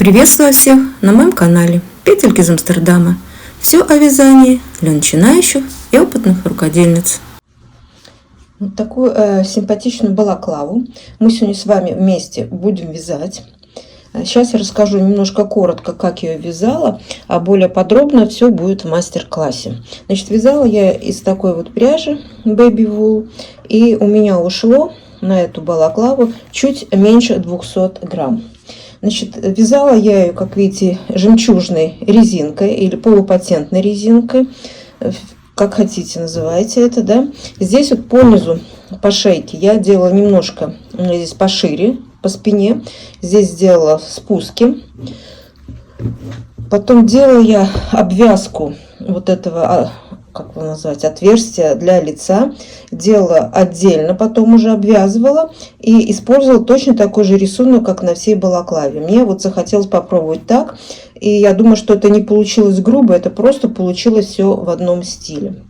Приветствую всех на моем канале Петельки из Амстердама. Все о вязании для начинающих и опытных рукодельниц. Вот такую симпатичную балаклаву мы сегодня с вами вместе будем вязать. Сейчас я расскажу немножко коротко, как я ее вязала, а более подробно все будет в мастер-классе. Значит, вязала я из такой вот пряжи Baby Wool, и у меня ушло на эту балаклаву чуть меньше 200 грамм. Значит, вязала я ее, как видите, жемчужной резинкой или полупатентной резинкой, как хотите называйте это, да. Здесь вот по низу, по шейке я делала немножко, у меня здесь пошире, по спине. Здесь сделала спуски. Потом делала я обвязку вот этого, как его назвать, отверстия для лица. Делала отдельно, потом уже обвязывала и использовала точно такой же рисунок, как на всей балаклаве. Мне вот захотелось попробовать так, и я думаю, что это не получилось грубо, это просто получилось все в одном стиле.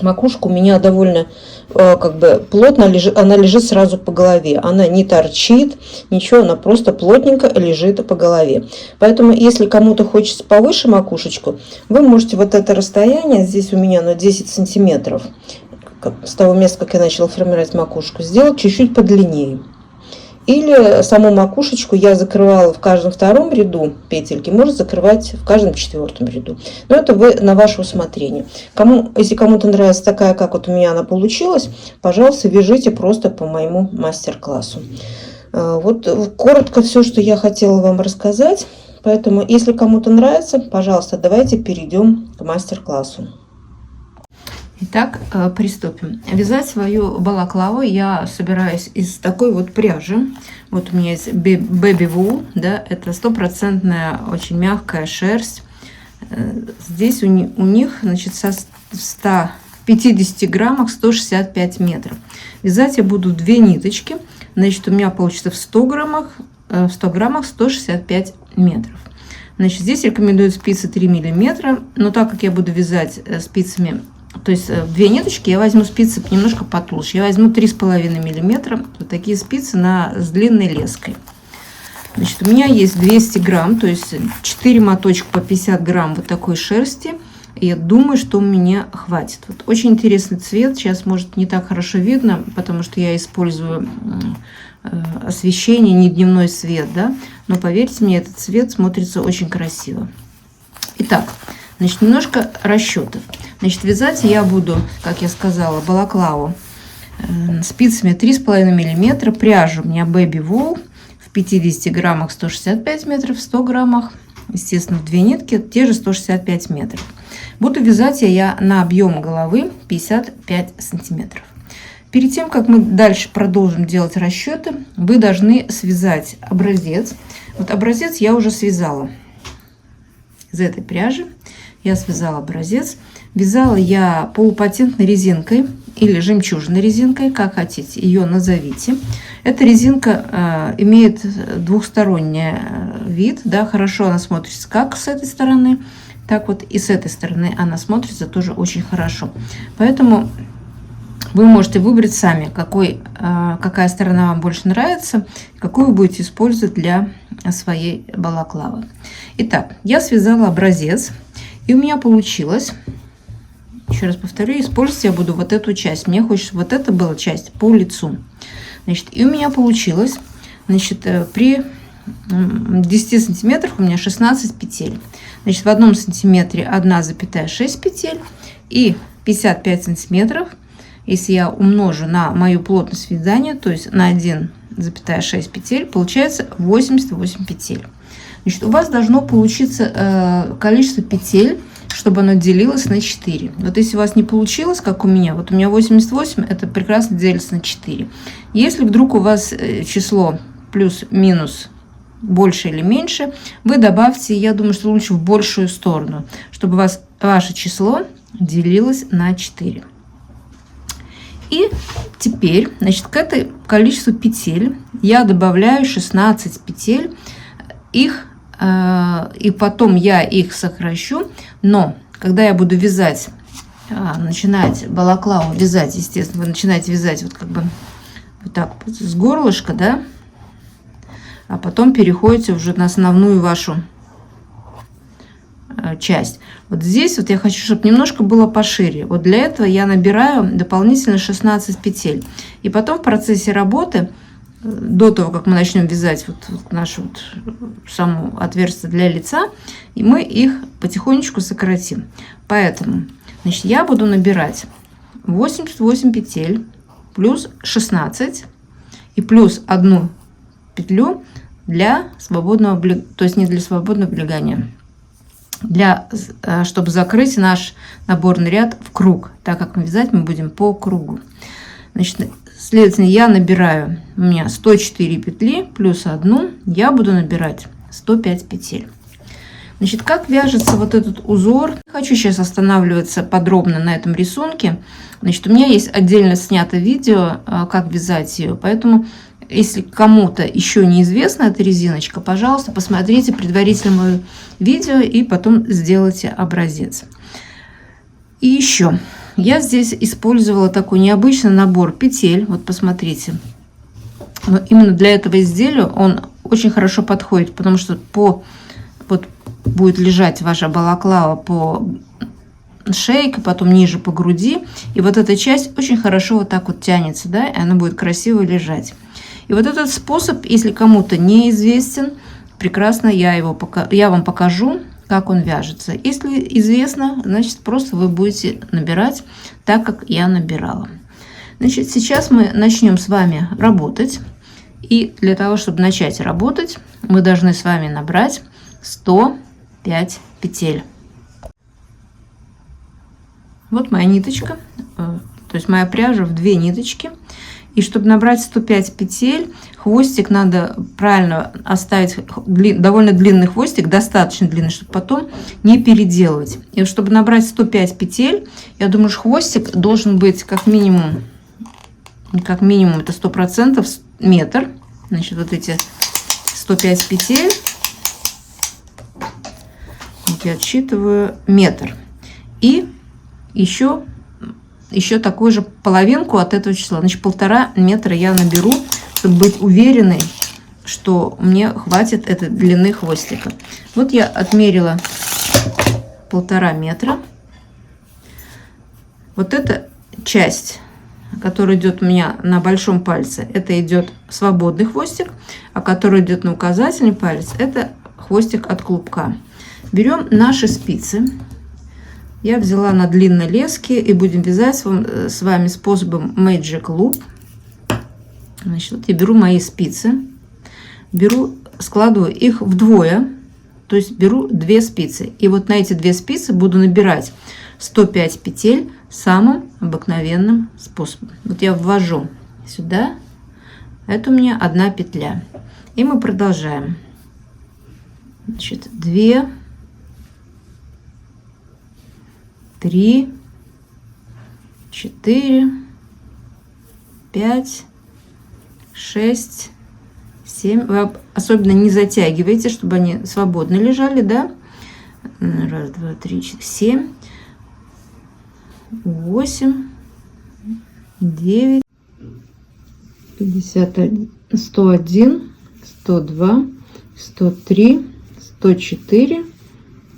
Макушка у меня довольно как бы плотно лежит, она лежит сразу по голове, она не торчит, ничего, она просто плотненько лежит по голове. Поэтому, если кому-то хочется повыше макушечку, вы можете вот это расстояние, здесь у меня на 10 сантиметров, с того места, как я начала формировать макушку, сделать чуть-чуть подлиннее. Или саму макушечку я закрывала в каждом втором ряду петельки, можно закрывать в каждом четвертом ряду. Но это вы на ваше усмотрение. Если кому-то нравится такая, как вот у меня она получилась, пожалуйста, вяжите просто по моему мастер-классу. Вот коротко все, что я хотела вам рассказать. Поэтому, если кому-то нравится, пожалуйста, давайте перейдем к мастер-классу. Итак, приступим. Вязать свою балаклаву я собираюсь из такой вот пряжи. Вот у меня есть Baby Wool, да, это стопроцентная, очень мягкая шерсть. Здесь у них, значит, со 150 граммах 165 метров. Вязать я буду 2 ниточки, значит, у меня получится в 100 граммах 165 метров. Значит, здесь рекомендую спицы 3 миллиметра, но так как я буду вязать спицами, то есть 2 ниточки, я возьму спицы немножко потолще. Я возьму 3,5 миллиметра. Вот такие спицы с длинной леской. Значит, у меня есть 200 грамм, то есть 4 моточка по 50 грамм вот такой шерсти. И я думаю, что у меня хватит. Вот очень интересный цвет. Сейчас, может, не так хорошо видно, потому что я использую освещение, не дневной свет, да. Но поверьте мне, этот цвет смотрится очень красиво. Итак, значит, немножко расчетов. Значит, вязать я буду, как я сказала, балаклаву спицами 3,5 миллиметра. Пряжа у меня Baby Wool в 50 граммах 165 метров, в 100 граммах, естественно, в 2 нитки, те же 165 метров. Буду вязать я на объем головы 55 сантиметров. Перед тем, как мы дальше продолжим делать расчеты, вы должны связать образец. Вот образец я уже связала из этой пряжи. Я связала образец. Вязала я полупатентной резинкой или жемчужной резинкой, как хотите, ее назовите. Эта резинка имеет двухсторонний вид, да, хорошо она смотрится как с этой стороны, так вот и с этой стороны она смотрится тоже очень хорошо. Поэтому вы можете выбрать сами, какая сторона вам больше нравится, какую вы будете использовать для своей балаклавы. Итак, я связала образец, и у меня получилось, еще раз повторю, использовать я буду вот эту часть. Мне хочется, вот это была часть по лицу. Значит, и у меня получилось, значит, при 10 сантиметрах у меня 16 петель. Значит, в 1 сантиметре 1,6 петель и 55 сантиметров. Если я умножу на мою плотность вязания, то есть на 1,6 петель, получается 88 петель. Значит, у вас должно получиться количество петель, чтобы оно делилось на 4. Вот если у вас не получилось, как у меня, вот у меня 88, это прекрасно делится на 4. Если вдруг у вас число плюс-минус больше или меньше, вы добавьте, я думаю, что лучше в большую сторону, чтобы у вас ваше число делилось на 4. И теперь, значит, к этому количеству петель я добавляю 16 петель, и потом я их сокращу, но когда я буду вязать, начинать балаклаву вязать, естественно, вы начинаете вязать вот как бы вот так с горлышка, да, а потом переходите уже на основную вашу часть. Вот здесь вот я хочу, чтобы немножко было пошире. Вот для этого я набираю дополнительно 16 петель. И потом в процессе работы, до того, как мы начнем вязать вот наше вот само отверстие для лица, и мы их потихонечку сократим. Поэтому, значит, я буду набирать 88 петель плюс 16 и плюс 1 петлю для свободного, то есть не для свободного облегания, чтобы закрыть наш наборный ряд в круг, так как вязать мы будем по кругу. Значит, следовательно, я набираю, у меня 104 петли плюс 1, я буду набирать 105 петель. Значит, как вяжется вот этот узор? Не хочу сейчас останавливаться подробно на этом рисунке. Значит, у меня есть отдельно снято видео, как вязать ее, поэтому если кому-то еще неизвестна эта резиночка, пожалуйста, посмотрите предварительно мое видео и потом сделайте образец. И еще я здесь использовала такой необычный набор петель. Вот посмотрите. Но именно для этого изделия он очень хорошо подходит, потому что вот будет лежать ваша балаклава по шейке, потом ниже по груди. И вот эта часть очень хорошо вот так вот тянется, да, и она будет красиво лежать. И вот этот способ, если кому-то неизвестен, прекрасно я вам покажу, как он вяжется. Если известно, значит, просто вы будете набирать так, как я набирала. Значит, сейчас мы начнем с вами работать. И для того, чтобы начать работать, мы должны с вами набрать 105 петель. Вот моя ниточка, то есть моя пряжа в 2 ниточки. И чтобы набрать 105 петель, хвостик надо правильно оставить, довольно длинный хвостик, достаточно длинный, чтобы потом не переделывать. И чтобы набрать 105 петель, я думаю, что хвостик должен быть как минимум это 100% метр. Значит, вот эти 105 петель, вот я отсчитываю метр. И еще такую же половинку от этого числа. Значит, 1,5 метра я наберу, чтобы быть уверенной, что мне хватит этой длины хвостика. Вот я отмерила 1,5 метра. Вот эта часть, которая идет у меня на большом пальце, это идет свободный хвостик, а который идет на указательный палец, это хвостик от клубка. Берем наши спицы. Я взяла на длинной леске и будем вязать с вами способом Magic Loop. Значит, вот я беру мои спицы, складываю их вдвое, то есть беру 2 спицы. И вот на эти 2 спицы буду набирать 105 петель самым обыкновенным способом. Вот я ввожу сюда, это у меня 1 петля. И мы продолжаем. Значит, 2, 3, 4, 5, 6, 7. Вы особенно не затягивайте, чтобы они свободно лежали, да? 1, 2, 3, 4, 7, 8, 9, 51, 101, 102, 103, 104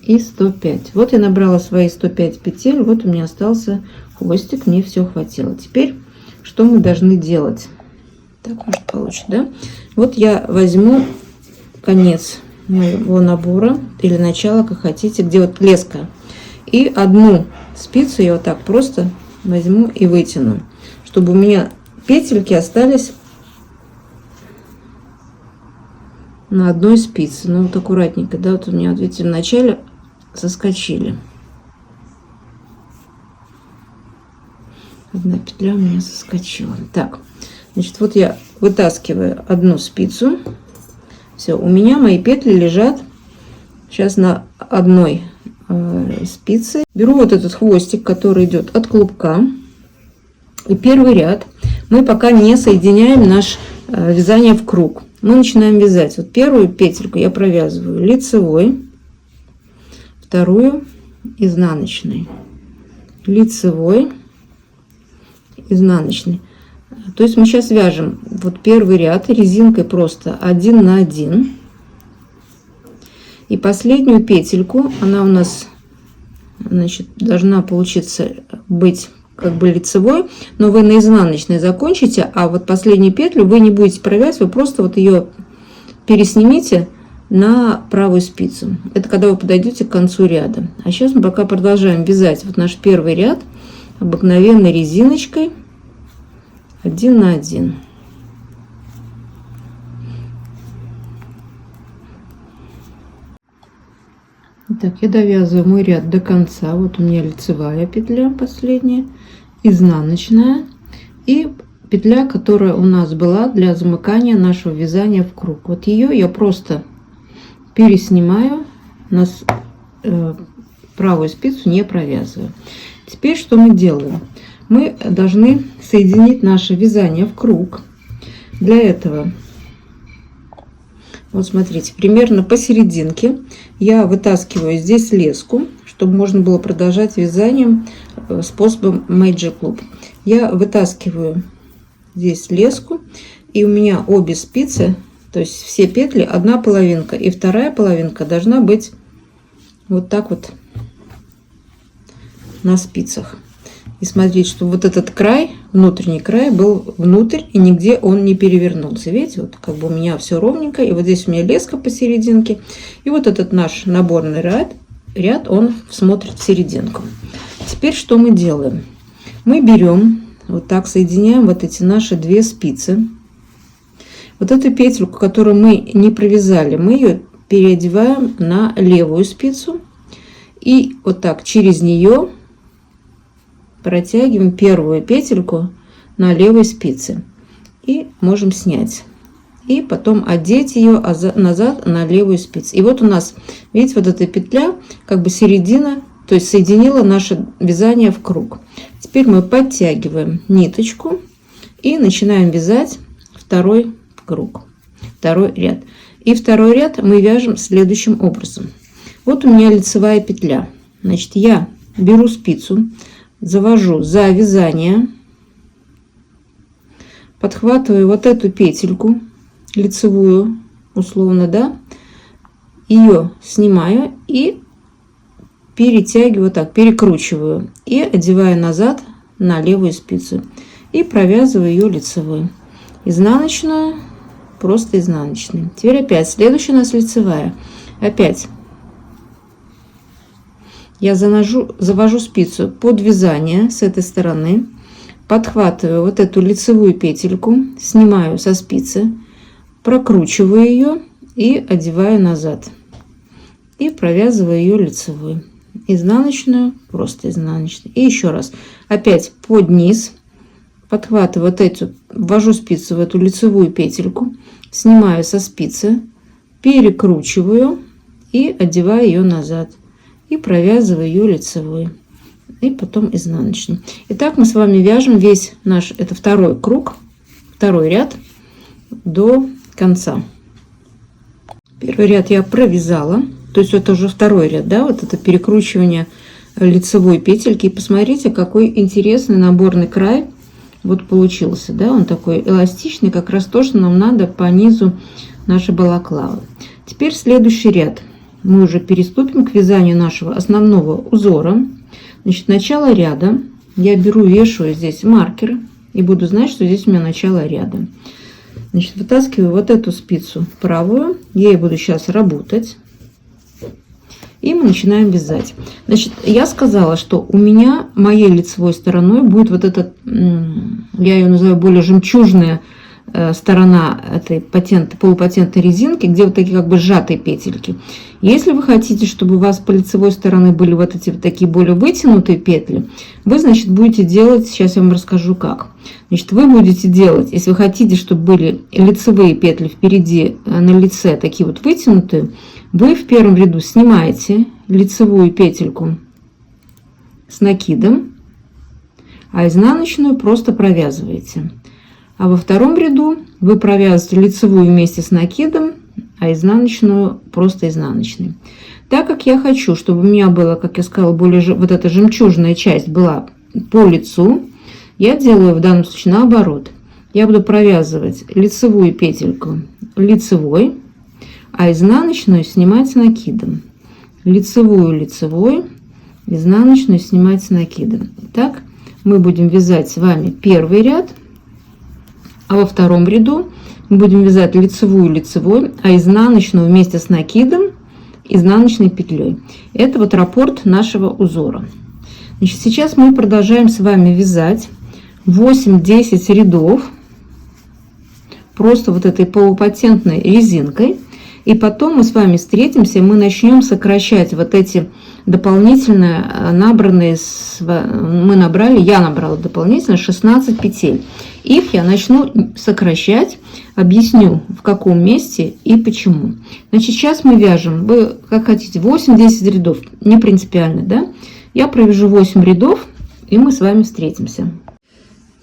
и 105. Вот я набрала свои 105 петель. Вот у меня остался хвостик, мне все хватило. Теперь что мы должны делать? Так, может, получится, да? Вот я возьму конец моего набора или начало, как хотите, где вот леска, и 1 спицу я вот так просто возьму и вытяну, чтобы у меня петельки остались на 1 спице. Ну вот аккуратненько, да, вот у меня, вот видите, в начале соскочили. 1 петля у меня соскочила. Так, значит, вот я вытаскиваю 1 спицу. Все, у меня мои петли лежат сейчас на 1 спице. Беру вот этот хвостик, который идет от клубка, и первый ряд мы пока не соединяем наше вязание в круг. Мы начинаем вязать. Вот первую петельку я провязываю лицевой, вторую изнаночной, лицевой, изнаночной. То есть мы сейчас вяжем вот первый ряд резинкой просто 1 на 1. И последнюю петельку, она у нас, значит, должна получиться быть как бы лицевой, но вы на изнаночной закончите, а вот последнюю петлю вы не будете провязывать, вы просто вот ее переснимите на правую спицу. Это когда вы подойдете к концу ряда. А сейчас мы пока продолжаем вязать вот наш первый ряд обыкновенной резиночкой 1 на 1. Итак, я довязываю мой ряд до конца. Вот у меня лицевая петля последняя, изнаночная и петля, которая у нас была для замыкания нашего вязания в круг. Вот ее я просто переснимаю, на правую спицу не провязываю. Теперь что мы делаем? Мы должны соединить наше вязание в круг. Для этого, вот смотрите, примерно посерединке я вытаскиваю здесь леску, чтобы можно было продолжать вязанием способом Magic Loop. Я вытаскиваю здесь леску, и у меня обе спицы, то есть все петли, одна половинка и вторая половинка должна быть вот так вот на спицах. И смотрите, чтобы вот этот край, внутренний край был внутрь, и нигде он не перевернулся. Видите, вот как бы у меня все ровненько, и вот здесь у меня леска посерединке, и вот этот наш наборный ряд он смотрит в серединку. Теперь что мы делаем? Мы берем, вот так соединяем вот эти наши две спицы. Вот эту петельку, которую мы не провязали, мы ее переодеваем на левую спицу, и вот так через нее протягиваем первую петельку на левой спице и можем снять, и потом одеть ее назад на левую спицу. И вот у нас, видите, вот эта петля как бы середина, то есть соединила наше вязание в круг. Теперь мы подтягиваем ниточку и начинаем вязать второй круг, второй ряд. И второй ряд мы вяжем следующим образом. Вот у меня лицевая петля, значит, я беру спицу, завожу за вязание, подхватываю вот эту петельку лицевую, условно, да, ее снимаю и перетягиваю, вот так, перекручиваю и одеваю назад на левую спицу и провязываю ее лицевой, изнаночную, просто изнаночной. Теперь опять следующая у нас лицевая, опять я завожу спицу под вязание с этой стороны, подхватываю вот эту лицевую петельку, снимаю со спицы, прокручиваю ее и одеваю назад. И провязываю ее лицевой, изнаночную, просто изнаночную. И еще раз, опять под низ, подхватываю вот эту, ввожу спицу в эту лицевую петельку, снимаю со спицы, перекручиваю и одеваю ее назад. И провязываю ее лицевой, и потом изнаночный. Итак, мы с вами вяжем весь наш, это второй круг, второй ряд до конца. Первый ряд я провязала, то есть это уже второй ряд, да, вот это перекручивание лицевой петельки. И посмотрите, какой интересный наборный край вот получился, да, он такой эластичный, как раз то, что нам надо по низу нашей балаклавы. Теперь следующий ряд. Мы уже переступим к вязанию нашего основного узора. Значит, начало ряда я беру, вешаю здесь маркер и буду знать, что здесь у меня начало ряда. Значит, вытаскиваю вот эту спицу правую, я ей буду сейчас работать, и мы начинаем вязать. Значит, я сказала, что у меня моей лицевой стороной будет вот эта, я ее называю более жемчужная сторона этой полупатентной резинки, где вот такие как бы сжатые петельки. Если вы хотите, чтобы у вас по лицевой стороны были вот эти вот такие более вытянутые петли, вы, значит, будете делать, сейчас я вам расскажу как. Значит, вы будете делать, если вы хотите, чтобы были лицевые петли впереди на лице такие вот вытянутые, вы в первом ряду снимаете лицевую петельку с накидом, а изнаночную просто провязываете. А во втором ряду вы провязываете лицевую вместе с накидом, а изнаночную просто изнаночной. Так как я хочу, чтобы у меня было, как я сказала, более вот эта жемчужная часть была по лицу, я делаю в данном случае наоборот. я буду провязывать лицевую петельку лицевой, а изнаночную снимать с накидом. Лицевую лицевой, изнаночную снимать с накидом. Итак, мы будем вязать с вами первый ряд, а во втором ряду мы будем вязать лицевую лицевой, а изнаночную вместе с накидом изнаночной петлей. Это вот раппорт нашего узора. Значит, сейчас мы продолжаем с вами вязать 8-10 рядов просто вот этой полупатентной резинкой. И потом мы с вами встретимся, мы начнем сокращать вот эти дополнительно набранные, я набрала дополнительно 16 петель. Их я начну сокращать, объясню в каком месте и почему. Значит, сейчас мы вяжем, вы как хотите, 8-10 рядов, не принципиально, да? Я провяжу 8 рядов, и мы с вами встретимся.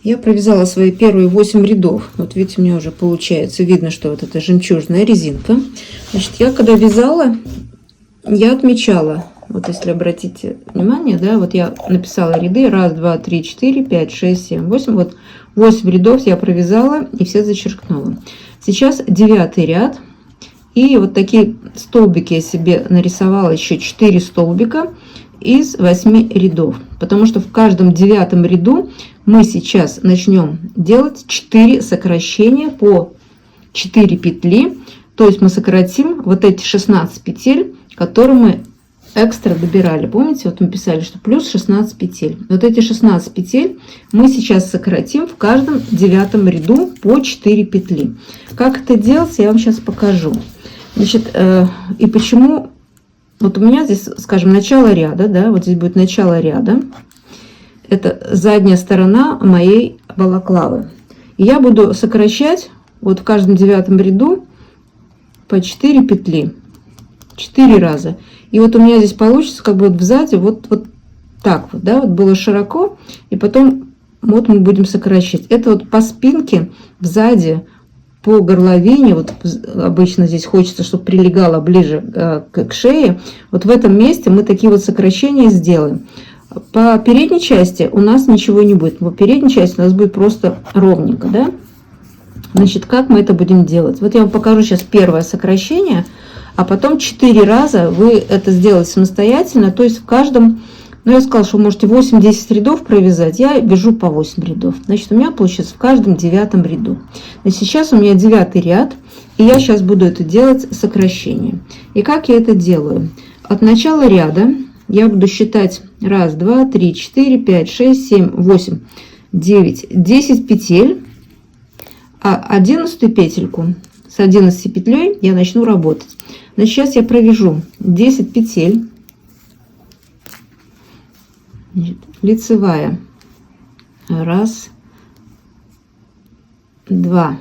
Я провязала свои первые 8 рядов. Вот видите, у меня уже получается, видно, что вот эта жемчужная резинка. Значит, я когда вязала, я отмечала, вот если обратите внимание, да, вот я написала ряды 1, 2, 3, 4, 5, 6, 7, 8. Вот 8 рядов я провязала и все зачеркнула. Сейчас 9 ряд. И вот такие столбики я себе нарисовала, еще 4 столбика из 8 рядов. Потому что в каждом 9 ряду мы сейчас начнем делать 4 сокращения по 4 петли. То есть мы сократим вот эти 16 петель, которые мы экстра добирали. Помните, вот мы писали, что плюс 16 петель. Вот эти 16 петель мы сейчас сократим в каждом 9 ряду по 4 петли. Как это делать, я вам сейчас покажу. Значит, и почему... Вот у меня здесь, скажем, начало ряда, да, вот здесь будет начало ряда. Это задняя сторона моей балаклавы. И я буду сокращать вот в каждом 9 ряду по 4 петли. 4 раза. И вот у меня здесь получится как бы вот сзади вот так вот, да, вот было широко. И потом вот мы будем сокращать. Это вот по спинке сзади, по горловине, вот обычно здесь хочется, чтобы прилегало ближе к шее. Вот в этом месте мы такие вот сокращения сделаем. По передней части у нас ничего не будет. По передней части у нас будет просто ровненько, да? Значит, как мы это будем делать? Вот я вам покажу сейчас первое сокращение, а потом 4 раза вы это сделаете самостоятельно. То есть в каждом, ну я сказала, что вы можете 8-10 рядов провязать, я вяжу по 8 рядов. Значит, у меня получится в каждом 9 ряду. Значит, сейчас у меня 9 ряд, и я сейчас буду это делать сокращение. И как я это делаю? От начала ряда я буду считать 1, 2, 3, 4, 5, 6, 7, 8, 9, 10 петель, а 11 петельку с 11 петлей я начну работать. Значит, сейчас я провяжу 10 петель. Лицевая 1, 2,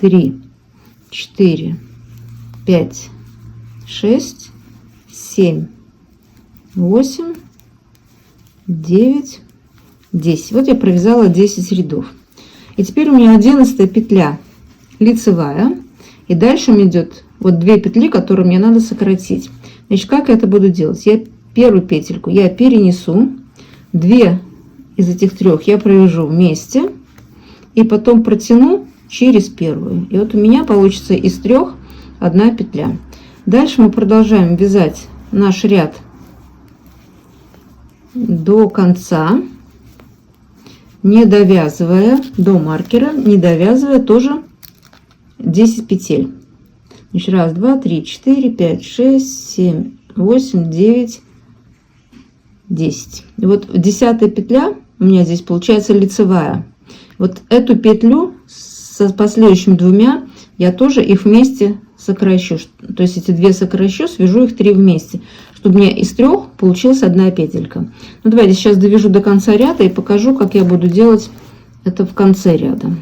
3, 4, 5, 6, 7, 8, 9, 10. Вот я провязала 10 рядов. И теперь у меня 11 петля лицевая. И дальше у меня идет вот 2 петли, которые мне надо сократить. Значит, как я это буду делать? Я первую петельку я перенесу, 2 из этих 3 я провяжу вместе и потом протяну через первую. И вот у меня получится из 3 1 петля. Дальше мы продолжаем вязать наш ряд до конца, не довязывая до маркера, не довязывая тоже 10 петель. Значит, 1, 2, 3, 4, 5, 6, 7, 8, 9, 10. И вот 10 петля у меня здесь получается лицевая. Вот эту петлю со последующими 2 я тоже их вместе сокращу. То есть эти 2 сокращу, свяжу их 3 вместе, чтобы у меня из 3 получилась 1 петелька. Ну давайте сейчас довяжу до конца ряда и покажу, как я буду делать это в конце ряда.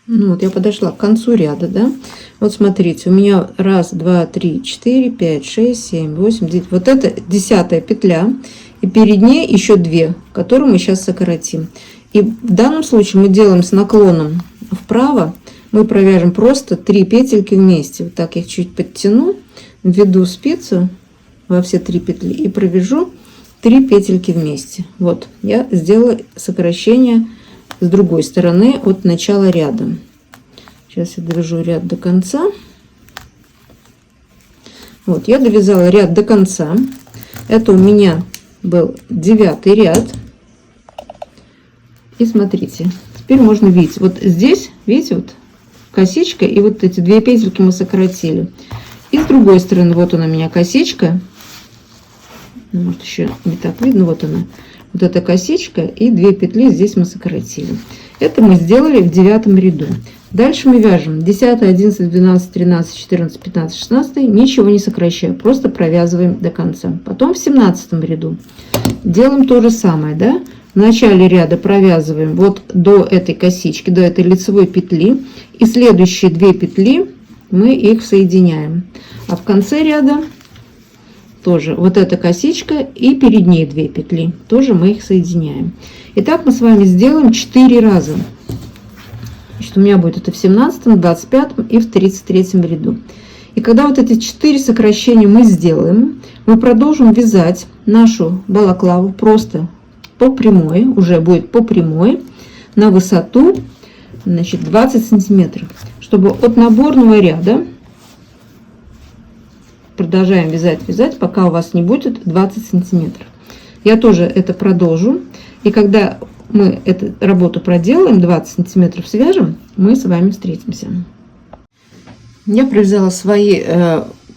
Ну вот я подошла к концу ряда, да. Вот смотрите, у меня 1, 2, 3, 4, 5, 6, 7, 8, 9. Вот это 10 петля. И перед ней еще 2, которые мы сейчас сократим. И в данном случае мы делаем с наклоном вправо. Мы провяжем просто 3 петельки вместе. Вот так я их чуть подтяну, введу спицу во все 3 петли и провяжу 3 петельки вместе. Вот, я сделала сокращение с другой стороны от начала ряда. Сейчас я довяжу ряд до конца. Вот, я довязала ряд до конца. Это у меня был 9-й ряд. И смотрите, теперь можно видеть, вот здесь, видите, вот косичка, и вот эти 2 петельки мы сократили. И с другой стороны, вот она у меня косичка. Может, еще не так видно, вот она. Вот эта косичка, и 2 петли здесь мы сократили. Это мы сделали в 9 ряду. Дальше мы вяжем 10, 11, 12, 13, 14, 15, 16. Ничего не сокращаю, просто провязываем до конца. Потом в 17 ряду делаем то же самое, да? В начале ряда провязываем вот до этой косички, до этой лицевой петли. И следующие 2 петли мы их соединяем. А в конце ряда тоже вот эта косичка и перед ней 2 петли. Тоже мы их соединяем. Итак, мы с вами сделаем 4 раза. Значит, у меня будет это в 17, 25 и в 33 ряду. И когда вот эти 4 сокращения мы сделаем, мы продолжим вязать нашу балаклаву просто по прямой, уже будет по прямой, на высоту, значит, 20 сантиметров, чтобы от наборного ряда продолжаем вязать, пока у вас не будет 20 сантиметров. Я тоже это продолжу, и когда мы эту работу проделаем, 20 сантиметров свяжем, мы с вами встретимся. Я провязала свои,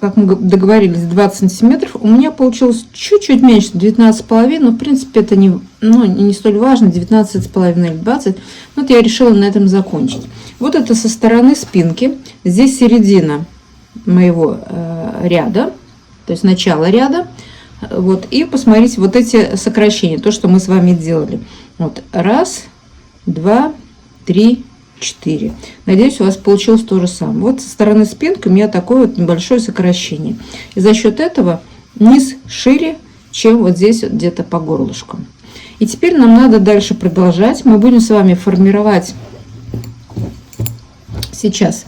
как мы договорились, 20 сантиметров. У меня получилось чуть-чуть меньше, 19,5, но в принципе это не столь важно, 19,5 или 20. Вот я решила на этом закончить. Вот это со стороны спинки. Здесь середина моего ряда, то есть начало ряда. Вот, и посмотрите вот эти сокращения, то, что мы с вами делали. Вот, 1, 2, 3, 4. Надеюсь, у вас получилось то же самое. Вот со стороны спинки у меня такое вот небольшое сокращение. И за счет этого низ шире, чем вот здесь вот где-то по горлышку. И теперь нам надо дальше продолжать. Мы будем с вами формировать сейчас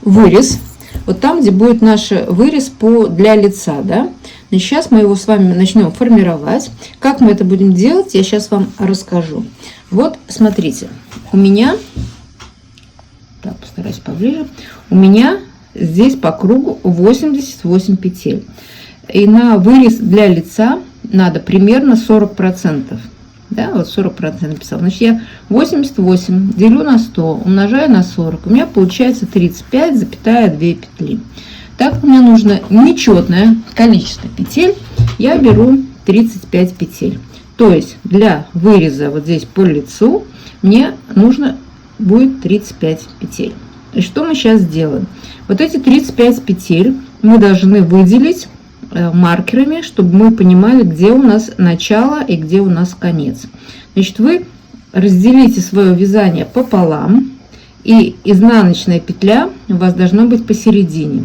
вырез. Вот там, где будет наш вырез для лица, да? Сейчас мы его с вами начнем формировать. Как мы это будем делать, я сейчас вам расскажу. Вот, смотрите, у меня, так, постараюсь поближе, у меня здесь по кругу 88 петель. И на вырез для лица надо примерно 40%. Да, вот 40% написал. Значит, я 88 делю на 100, умножаю на 40. У меня получается 35,2 петли. Так, мне нужно нечетное количество петель. Я беру 35 петель. То есть для выреза вот здесь по лицу мне нужно будет 35 петель. И что мы сейчас делаем? Вот эти 35 петель мы должны выделить маркерами, чтобы мы понимали, где у нас начало и где у нас конец. Значит, вы разделите свое вязание пополам, и изнаночная петля у вас должна быть посередине.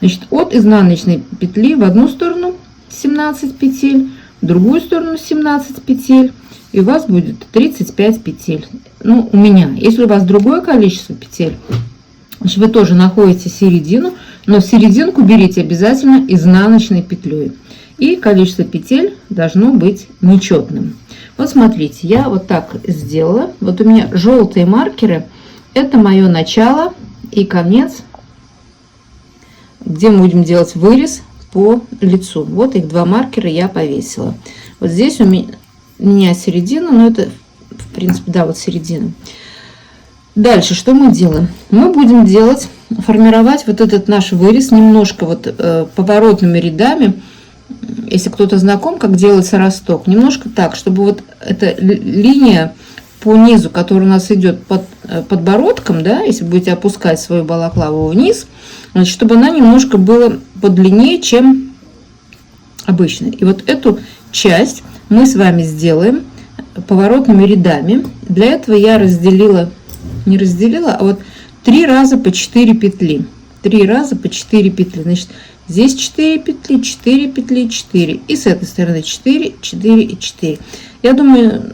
Значит, от изнаночной петли в одну сторону 17 петель, в другую сторону 17 петель, и у вас будет 35 петель. Ну, у меня. Если у вас другое количество петель, значит, вы тоже находите середину, но серединку берите обязательно изнаночной петлей. И количество петель должно быть нечетным. Вот смотрите, я вот так сделала. Вот у меня желтые маркеры. Это мое начало и конец, где мы будем делать вырез по лицу. Вот их 2 маркера я повесила. Вот здесь у меня середина, но это, в принципе, да, вот середина. Дальше что мы делаем? Мы будем формировать вот этот наш вырез немножко вот поворотными рядами. Если кто-то знаком, как делается росток, немножко так, чтобы вот эта линия по низу, которая у нас идет под подбородком, да, если будете опускать свою балаклаву вниз, значит, чтобы она немножко была подлиннее, чем обычно. И вот эту часть мы с вами сделаем поворотными рядами. Для этого я не разделила, а вот 3 раза по 4 петли. 3 раза по 4 петли. Значит, здесь 4 петли, 4 петли, 4. И с этой стороны 4, 4 и 4. Я думаю,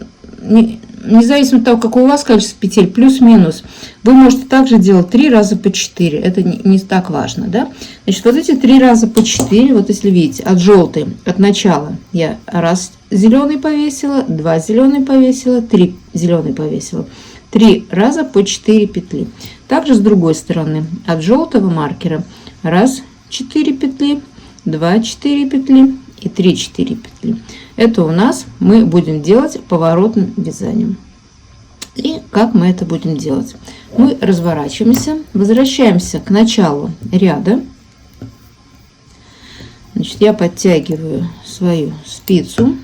независимо от того, какое у вас количество петель, плюс-минус, вы можете также делать 3 раза по 4. Это не так важно, да? Значит, вот эти 3 раза по 4, вот если видите, от желтой, от начала я раз зеленый повесила, 2 зеленый повесила, 3 зеленый повесила. 3 раза по 4 петли. Также с другой стороны, от желтого маркера раз 4 петли, 2 4 петли и 3 4 петли. Это у нас мы будем делать поворотным вязанием. И как мы это будем делать? Мы разворачиваемся, возвращаемся к началу ряда. Значит, я подтягиваю свою спицу.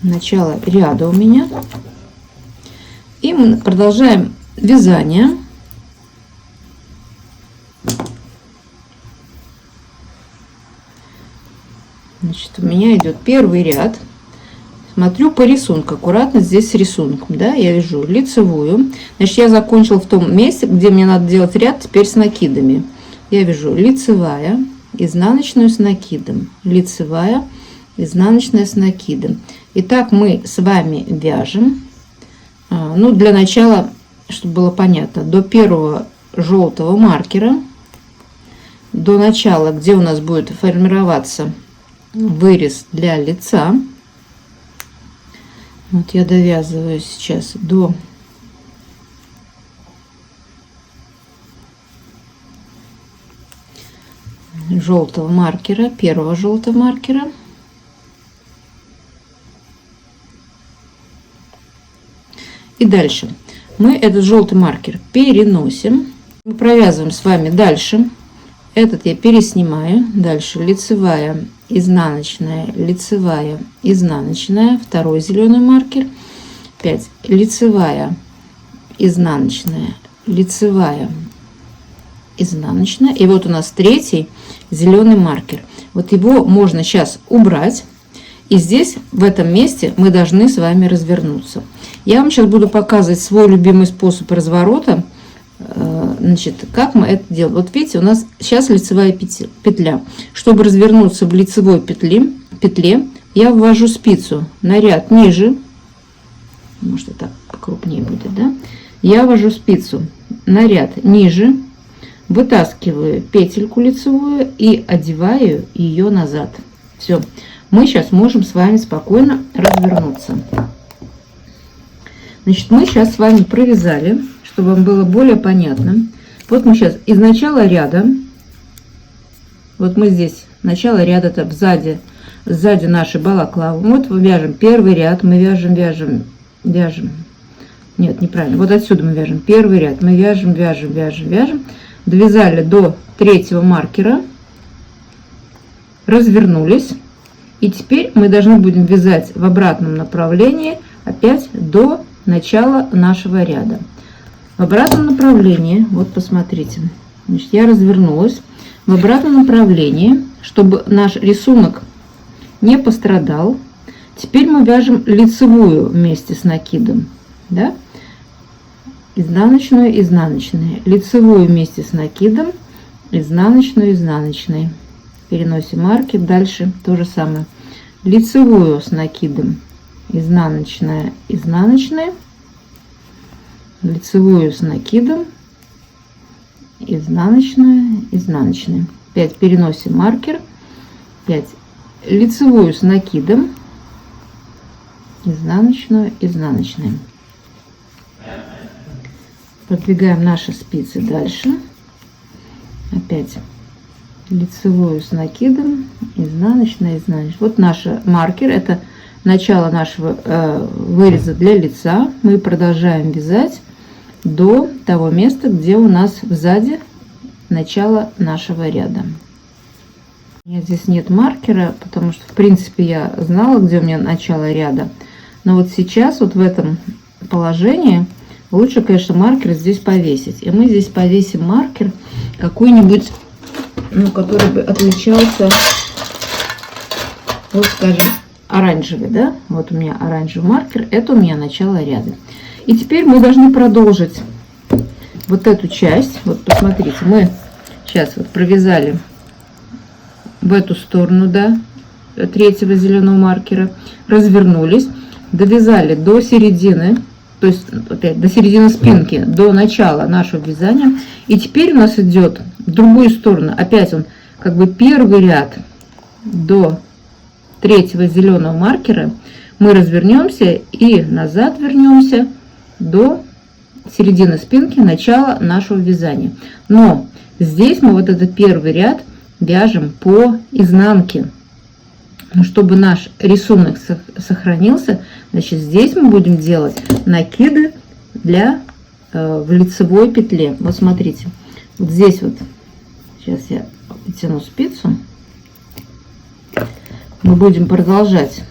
Начало ряда у меня. И мы продолжаем вязание. Значит, у меня идет первый ряд. Смотрю по рисунку, аккуратно здесь с рисунком, да, я вяжу лицевую. Значит, я закончила в том месте, где мне надо делать ряд теперь с накидами. Я вяжу лицевая, изнаночную с накидом, лицевая, изнаночная с накидом. Итак, мы с вами вяжем, ну, для начала, чтобы было понятно, до первого желтого маркера, до начала, где у нас будет формироваться вырез для лица. Вот я довязываю сейчас до желтого маркера, первого желтого маркера. И дальше мы этот желтый маркер переносим. Мы провязываем с вами дальше. Этот я переснимаю. Дальше лицевая, изнаночная, лицевая, изнаночная. Второй зеленый маркер. 5. Лицевая, изнаночная, лицевая, изнаночная. И вот у нас третий зеленый маркер. Вот его можно сейчас убрать. И здесь, в этом месте, мы должны с вами развернуться. Я вам сейчас буду показывать свой любимый способ разворота. Значит, как мы это делаем? Вот видите, у нас сейчас лицевая петля. Чтобы развернуться в лицевой петле, я ввожу спицу на ряд ниже. Может, это крупнее будет, да? Я ввожу спицу на ряд ниже, вытаскиваю петельку лицевую и одеваю ее назад. Все. Мы сейчас можем с вами спокойно развернуться. Значит, мы сейчас с вами провязали, чтобы вам было более понятно. Вот мы сейчас из начала ряда, вот мы здесь, начало ряда, это сзади нашей балаклавы. Вот мы вяжем первый ряд, мы вяжем, нет, неправильно, вот отсюда мы вяжем первый ряд, мы вяжем, довязали до третьего маркера, развернулись. И теперь мы должны будем вязать в обратном направлении опять до начала нашего ряда. В обратном направлении, вот посмотрите, значит, я развернулась в обратном направлении, чтобы наш рисунок не пострадал. Теперь мы вяжем лицевую вместе с накидом, да? Изнаночную, изнаночную, лицевую вместе с накидом, изнаночную, изнаночной. Переносим маркер, дальше то же самое. Лицевую с накидом, изнаночная, изнаночная, лицевую с накидом, изнаночную, изнаночную. 5 переносим маркер, 5 лицевую с накидом, изнаночную, изнаночную. Продвигаем наши спицы дальше. Опять лицевую с накидом, изнаночная, изнаночная. Вот наш маркер, это начало нашего выреза для лица. Мы продолжаем вязать до того места, где у нас сзади начало нашего ряда. У меня здесь нет маркера, потому что в принципе я знала, где у меня начало ряда. Но вот сейчас, вот в этом положении, лучше, конечно, маркер здесь повесить. И мы здесь повесим маркер какой-нибудь, ну, который бы отличался, вот, скажем, оранжевый, да? Вот у меня оранжевый маркер, это у меня начало ряда. И теперь мы должны продолжить вот эту часть. Вот посмотрите, мы сейчас вот провязали в эту сторону, да, третьего зеленого маркера, развернулись, довязали до середины, то есть опять до середины спинки, до начала нашего вязания. И теперь у нас идет в другую сторону. Опять он как бы первый ряд до третьего зеленого маркера. Мы развернемся и назад вернемся до середины спинки, начала нашего вязания. Но здесь мы вот этот первый ряд вяжем по изнанке. Но чтобы наш рисунок сохранился, значит, здесь мы будем делать накиды в лицевой петле. Вот смотрите, вот здесь вот, сейчас я потяну спицу, мы будем продолжать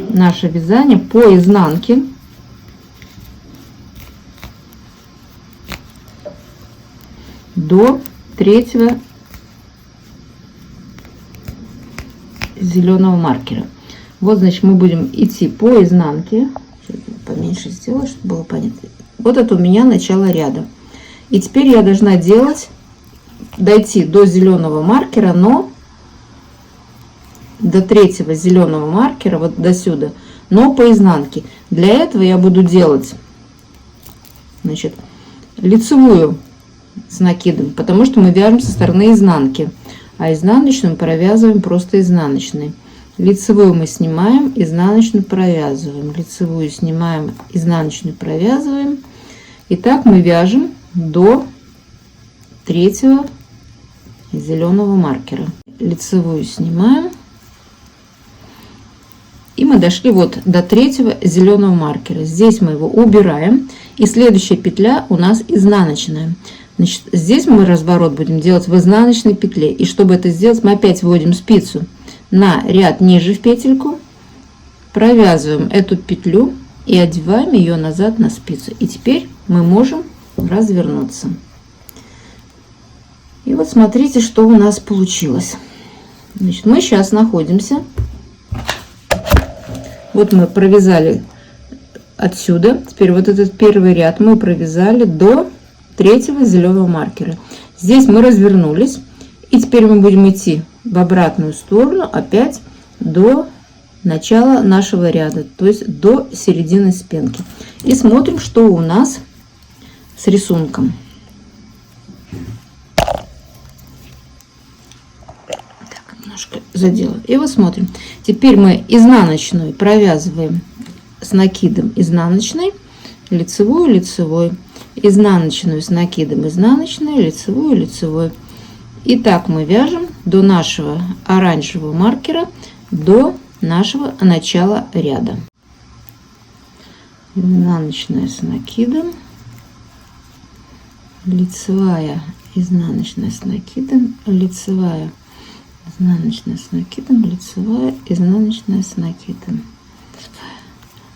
наше вязание по изнанке. До третьего зеленого маркера. Вот, значит, мы будем идти по изнанке. Сейчас поменьше сделаю, чтобы было понятно. Вот это у меня начало ряда. И теперь я должна дойти до зеленого маркера, но до третьего зеленого маркера, вот до сюда, но по изнанке. Для этого я буду делать, значит, лицевую с накидом, потому что мы вяжем со стороны изнанки, а изнаночную провязываем просто изнаночной. Лицевую мы снимаем, изнаночную провязываем, лицевую снимаем, изнаночную провязываем. И так мы вяжем до третьего зеленого маркера. Лицевую снимаем, и мы дошли вот до третьего зеленого маркера. Здесь мы его убираем, и следующая петля у нас изнаночная. Значит, здесь мы разворот будем делать в изнаночной петле. И чтобы это сделать, мы опять вводим спицу на ряд ниже в петельку, провязываем эту петлю и одеваем ее назад на спицу. И теперь мы можем развернуться. И вот смотрите, что у нас получилось. Значит, мы сейчас находимся. Вот мы провязали отсюда. Теперь вот этот первый ряд мы провязали до третьего зеленого маркера. Здесь мы развернулись, и теперь мы будем идти в обратную сторону опять до начала нашего ряда, то есть до середины спинки. И смотрим, что у нас с рисунком. Так, немножко задела. И вот смотрим. Теперь мы изнаночную провязываем с накидом изнаночной, лицевую, лицевой, изнаночную с накидом изнаночной, лицевую, лицевой. И так мы вяжем до нашего оранжевого маркера, до нашего начала ряда. Изнаночная с накидом, лицевая, изнаночная с накидом, лицевая, изнаночная с накидом, лицевая, изнаночная с накидом.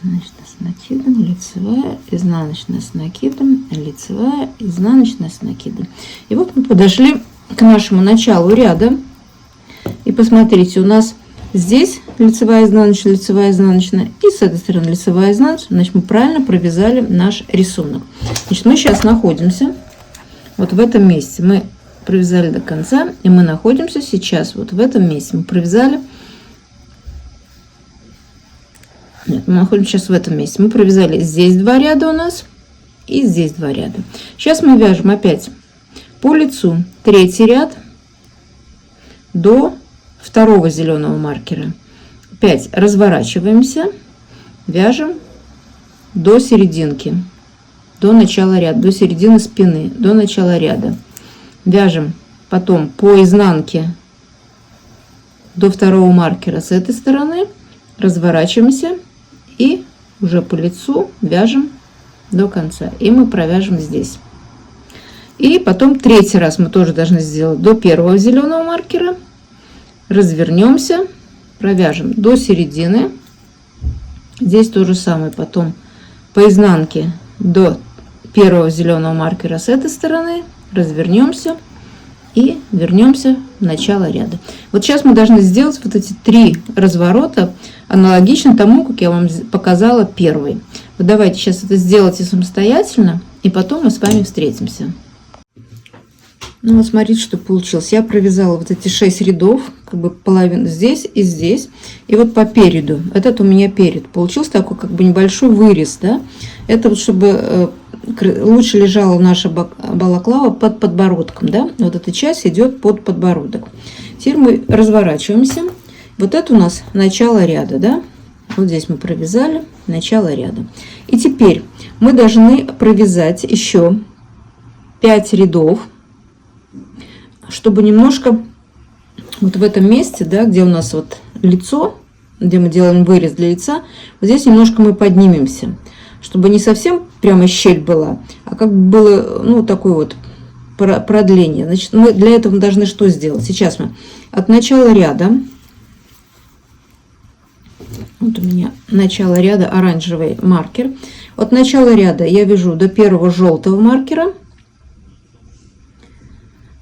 Значит, с накидом, лицевая, изнаночная с накидом, лицевая, изнаночная с накидом. И вот мы подошли к нашему началу ряда. И посмотрите, у нас здесь лицевая, изнаночная, лицевая, изнаночная, и с этой стороны лицевая, изнаночная. Значит, мы правильно провязали наш рисунок. Значит, мы сейчас находимся вот в этом месте. Мы провязали до конца, и мы находимся сейчас вот в этом месте. Мы провязали. Нет, мы находимся сейчас в этом месте. Мы провязали здесь 2 ряда у нас и здесь 2 ряда. Сейчас мы вяжем опять по лицу 3-й ряд до 2-го зеленого маркера. Опять разворачиваемся, вяжем до серединки, до начала ряда, до середины спины, до начала ряда. Вяжем потом по изнанке до 2-го маркера с этой стороны, разворачиваемся и уже по лицу вяжем до конца. И мы провяжем здесь. И потом 3-й раз мы тоже должны сделать до 1-го зеленого маркера. Развернемся, провяжем до середины. Здесь то же самое. Потом по изнанке до 1-го зеленого маркера с этой стороны. Развернемся и вернемся в начало ряда. Вот сейчас мы должны сделать вот эти 3 разворота аналогично тому, как я вам показала первый. Вот давайте сейчас это сделайте самостоятельно, и потом мы с вами встретимся. Ну вот смотрите, что получилось. Я провязала вот эти 6 рядов, как бы половину здесь и здесь. И вот по переду. Этот у меня перед. Получился такой как бы небольшой вырез, да. Это вот чтобы лучше лежала наша балаклава под подбородком, да. Вот эта часть идет под подбородок. Теперь мы разворачиваемся. Вот это у нас начало ряда, да. Вот здесь мы провязали начало ряда. И теперь мы должны провязать еще 5 рядов, чтобы немножко вот в этом месте, да, где у нас вот лицо, где мы делаем вырез для лица, вот здесь немножко мы поднимемся, чтобы не совсем прямо щель была, а как бы было, ну, такое вот продление. Значит, мы для этого должны что сделать? Сейчас мы от начала ряда, вот у меня начало ряда оранжевый маркер, от начала ряда я вяжу до первого желтого маркера.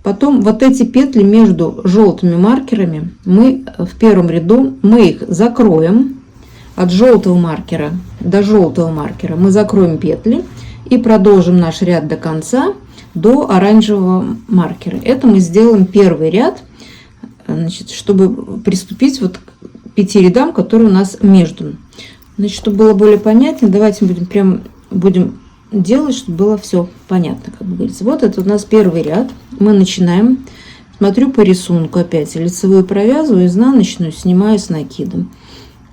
Потом вот эти петли между желтыми маркерами мы в первом ряду мы их закроем. От желтого маркера до желтого маркера мы закроем петли и продолжим наш ряд до конца, до оранжевого маркера. Это мы сделаем первый ряд, значит, чтобы приступить вот к 5 рядам, которые у нас между. Значит, чтобы было более понятно, давайте будем делать, чтобы было все понятно, как бы говорится. Вот это у нас первый ряд. Мы начинаем. Смотрю по рисунку опять. Лицевую провязываю, изнаночную снимаю с накидом.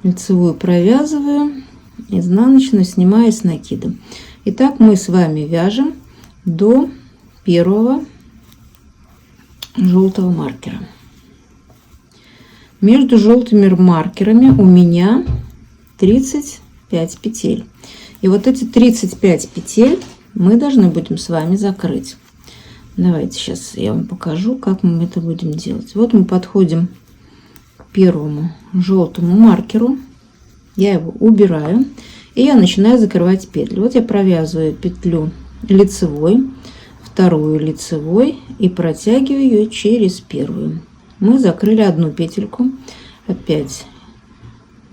Лицевую провязываю, изнаночную снимаю с накидом. Итак, мы с вами вяжем до первого желтого маркера. Между желтыми маркерами у меня 35 петель. И вот эти 35 петель мы должны будем с вами закрыть. Давайте сейчас я вам покажу, как мы это будем делать. Вот мы подходим к первому желтому маркеру. Я его убираю. И я начинаю закрывать петли. Вот я провязываю петлю лицевой, вторую лицевой и протягиваю ее через первую. Мы закрыли одну петельку. Опять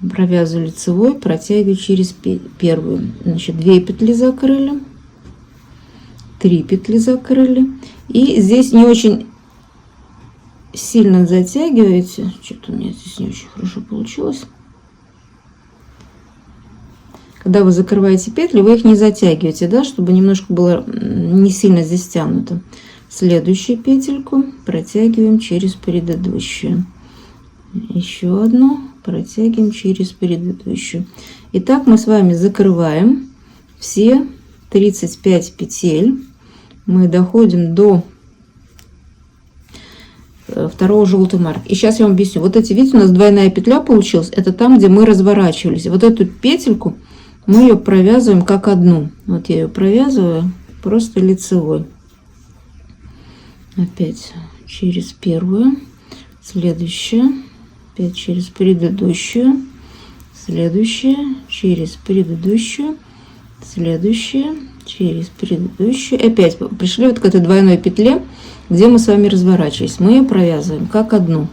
провязываю лицевой, протягиваю через первую. Значит, 2 петли закрыли, 3 петли закрыли. И здесь не очень сильно затягиваете. Что-то у меня здесь не очень хорошо получилось. Когда вы закрываете петли, вы их не затягиваете, да, чтобы немножко было не сильно здесь стянуто. Следующую петельку протягиваем через предыдущую. Еще одну протягиваем через предыдущую. Итак, мы с вами закрываем все 35 петель. Мы доходим до второго желтого маркера. И сейчас я вам объясню. Вот эти, видите, у нас двойная петля получилась. Это там, где мы разворачивались. Вот эту петельку мы ее провязываем как одну. Вот я ее провязываю просто лицевой. Опять через первую, следующая, опять через предыдущую, следующая, через предыдущую, следующая, через предыдущую. Опять пришли вот к этой двойной петле, где мы с вами разворачивались. Мы ее провязываем как одну.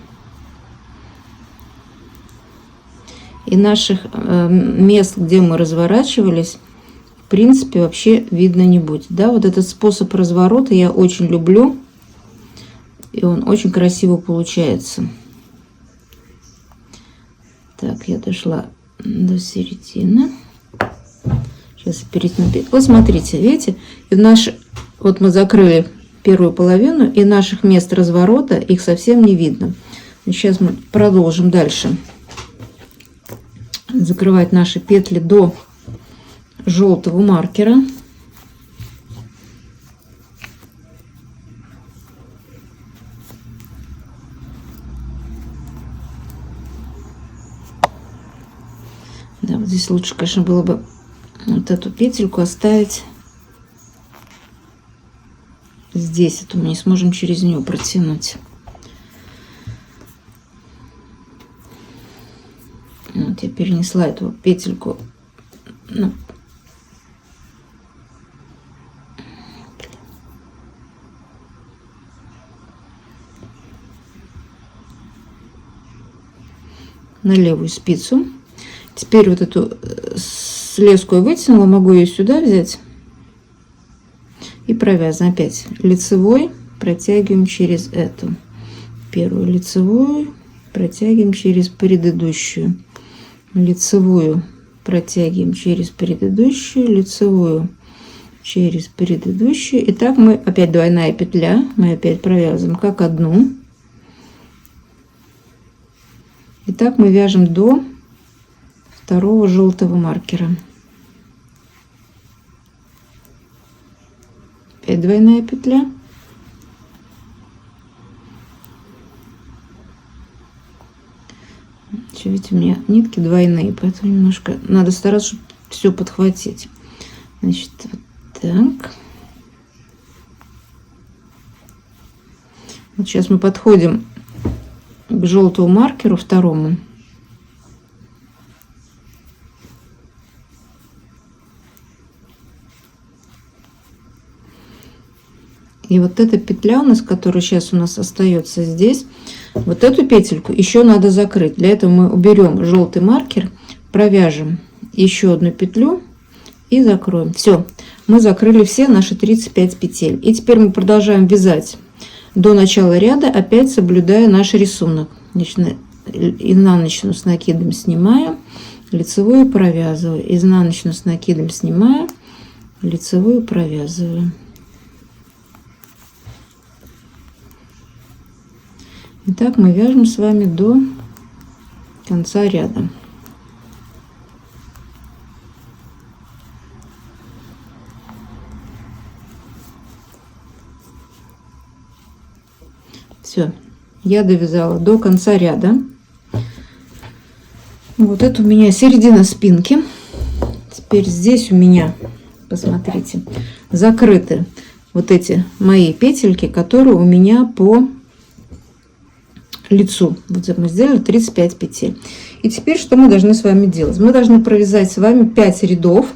И наших мест, где мы разворачивались, в принципе, вообще видно не будет. Да, вот этот способ разворота я очень люблю. И он очень красиво получается. Так, я дошла до середины. Сейчас перетяну. Вот смотрите, видите, и вот мы закрыли первую половину, и наших мест разворота их совсем не видно. Сейчас мы продолжим дальше закрывать наши петли до желтого маркера. Да, вот здесь лучше, конечно, было бы вот эту петельку оставить здесь, а то мы не сможем через нее протянуть. Вот я перенесла эту петельку на левую спицу. Теперь вот эту слезку я вытянула, могу ее сюда взять и провязываем опять лицевой, протягиваем через эту первую лицевую, протягиваем через предыдущую, лицевую протягиваем через предыдущую, лицевую через предыдущую. И так мы опять двойная петля, мы опять провязываем как одну. И так мы вяжем до второго желтого маркера. Опять двойная петля. Видите, у меня нитки двойные, поэтому немножко надо стараться, чтобы все подхватить. Значит, вот так. Вот сейчас мы подходим к желтому маркеру второму. И вот эта петля у нас, которая сейчас у нас остается здесь, вот эту петельку еще надо закрыть. Для этого мы уберем желтый маркер, провяжем еще одну петлю и закроем. Все, мы закрыли все наши 35 петель. И теперь мы продолжаем вязать до начала ряда, опять соблюдая наш рисунок. Значит, изнаночную с накидом снимаю, лицевую провязываю, изнаночную с накидом снимаю, лицевую провязываю. Итак, мы вяжем с вами до конца ряда. Все, я довязала до конца ряда. Вот это у меня середина спинки. Теперь здесь у меня, посмотрите, закрыты вот эти мои петельки, которые у меня по лицу. Вот мы сделали 35 петель. И теперь что мы должны с вами делать? Мы должны провязать с вами 5 рядов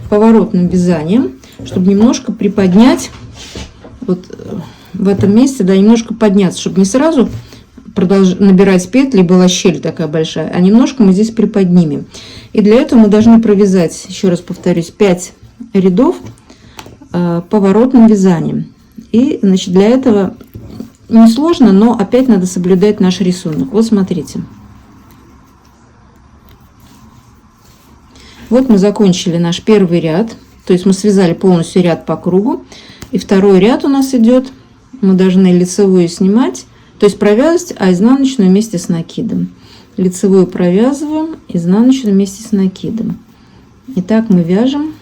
поворотным вязанием, чтобы немножко приподнять вот в этом месте, да, немножко подняться, чтобы не сразу набирать петли, была щель такая большая, а немножко мы здесь приподнимем. И для этого мы должны провязать, еще раз повторюсь, 5 рядов поворотным вязанием. И, значит, для этого несложно, но опять надо соблюдать наш рисунок. Вот смотрите. Вот мы закончили наш первый ряд. То есть мы связали полностью ряд по кругу. И второй ряд у нас идет. Мы должны лицевую снимать, то есть провязывать, а изнаночную вместе с накидом. Лицевую провязываем, изнаночную вместе с накидом. Итак, мы вяжем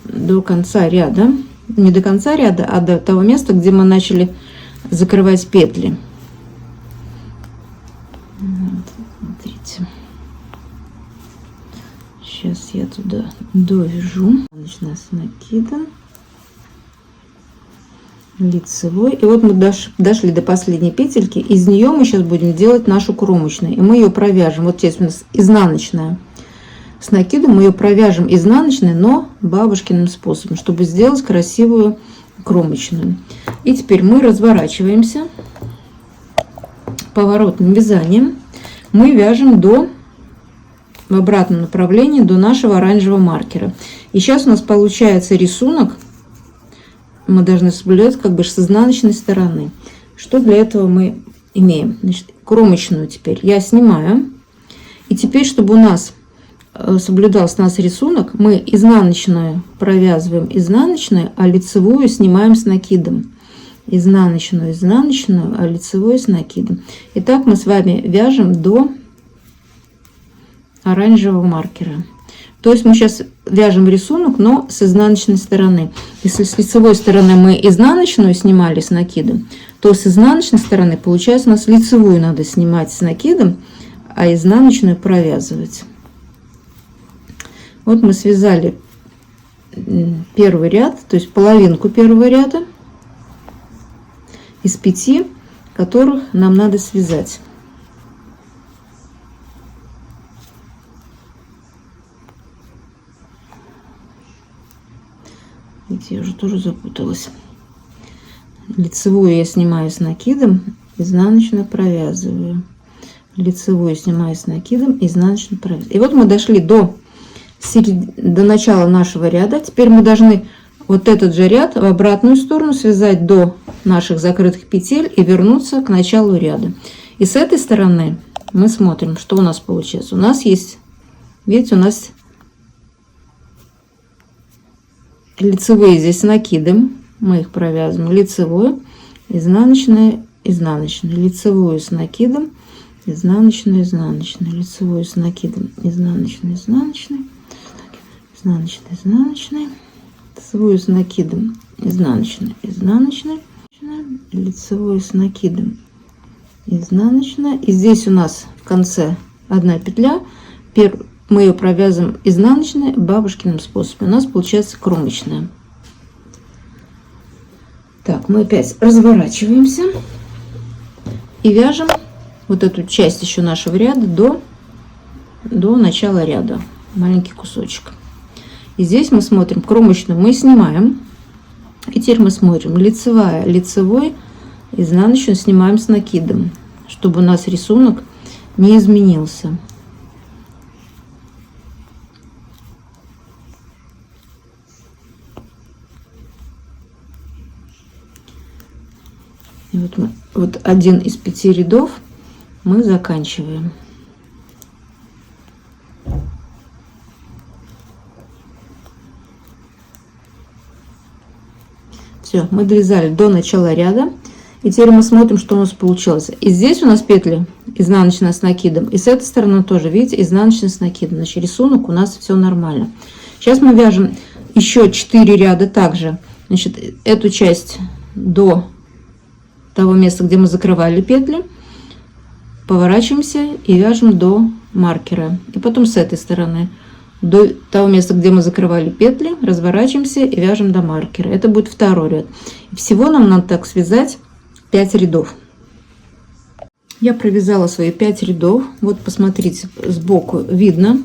до конца ряда. Не до конца ряда, а до того места, где мы начали закрывать петли. Вот, смотрите. Сейчас я туда довяжу. Начинаю с накидом. Лицевой. И вот мы дошли до последней петельки. Из нее мы сейчас будем делать нашу кромочную. И мы ее провяжем. Вот здесь у нас изнаночная. С накидом мы ее провяжем изнаночной, но бабушкиным способом, чтобы сделать красивую кромочную. И теперь мы разворачиваемся поворотным вязанием. Мы вяжем в обратном направлении до нашего оранжевого маркера. И сейчас у нас получается рисунок. Мы должны соблюдать как бы с изнаночной стороны. Что для этого мы имеем? Значит, кромочную теперь я снимаю. И теперь, чтобы у нас соблюдался у нас рисунок, мы изнаночную провязываем изнаночную, а лицевую снимаем с накидом. Изнаночную, изнаночную, а лицевую с накидом. Итак, мы с вами вяжем до оранжевого маркера. То есть мы сейчас вяжем рисунок, но с изнаночной стороны. Если с лицевой стороны мы изнаночную снимали с накидом, то с изнаночной стороны, получается, у нас лицевую надо снимать с накидом, а изнаночную провязывать. Вот мы связали первый ряд, то есть половинку первого ряда из 5, которых нам надо связать. Видите, я уже тоже запуталась. Лицевую я снимаю с накидом, изнаночную провязываю. Лицевую снимаю с накидом, изнаночную провязываю. И вот мы дошли до начала нашего ряда. Теперь мы должны вот этот же ряд в обратную сторону связать до наших закрытых петель и вернуться к началу ряда. И с этой стороны мы смотрим, что у нас получается. У нас есть, видите, у нас лицевые здесь с накидом. Мы их провязываем. Лицевую, изнаночную, изнаночную. Лицевую с накидом, изнаночную, изнаночную. Лицевую с накидом, изнаночную, изнаночную. Изнаночную, изнаночную. Лицевую с накидом, изнаночную, изнаночную. Лицевую с накидом, изнаночная. И здесь у нас в конце одна петля. Мы ее провязываем изнаночной бабушкиным способом. У нас получается кромочная. Так, мы опять разворачиваемся и вяжем вот эту часть еще нашего ряда до начала ряда. Маленький кусочек. И здесь мы смотрим кромочную, мы снимаем. И теперь мы смотрим лицевая, лицевой, изнаночную снимаем с накидом, чтобы у нас рисунок не изменился. И вот один из 5 рядов мы заканчиваем. Все, мы довязали до начала ряда. И теперь мы смотрим, что у нас получилось. И здесь у нас петли изнаночная с накидом. И с этой стороны тоже, видите, изнаночная с накидом. Значит, рисунок у нас все нормально. Сейчас мы вяжем еще 4 ряда также. Значит, эту часть до того места, где мы закрывали петли. Поворачиваемся и вяжем до маркера. И потом с этой стороны. До того места, где мы закрывали петли, разворачиваемся и вяжем до маркера. Это будет второй ряд. Всего нам надо так связать 5 рядов. Я провязала свои 5 рядов. Вот посмотрите, сбоку видно.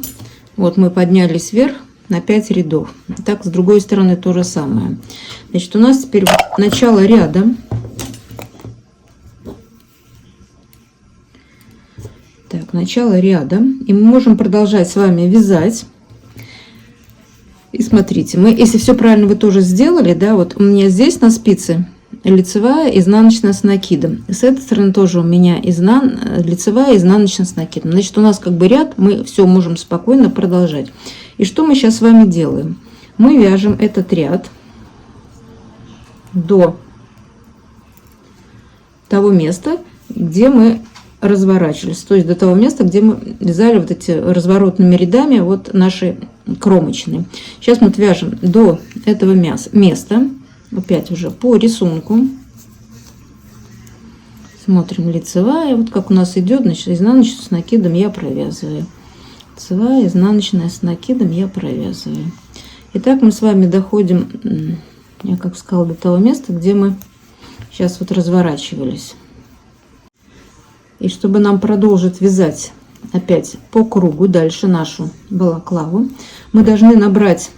Вот мы поднялись вверх на 5 рядов. Так, с другой стороны то же самое. Значит, у нас теперь начало ряда. Так, начало ряда. И мы можем продолжать с вами вязать. И смотрите, мы, если все правильно вы тоже сделали, да, вот у меня здесь на спице лицевая, изнаночная с накидом. И с этой стороны тоже у меня лицевая, изнаночная с накидом. Значит, у нас как бы ряд, мы все можем спокойно продолжать. И что мы сейчас с вами делаем? Мы вяжем этот ряд до того места, где мы разворачивались, то есть до того места, где мы вязали вот эти разворотными рядами вот наши кромочные. Сейчас мы отвяжем до этого места, опять уже по рисунку. Смотрим лицевая, вот как у нас идет, значит, изнаночную с накидом я провязываю. Лицевая, изнаночная с накидом я провязываю. Итак, мы с вами доходим, я как сказала, до того места, где мы сейчас вот разворачивались. И чтобы нам продолжить вязать опять по кругу дальше нашу балаклаву, мы должны набрать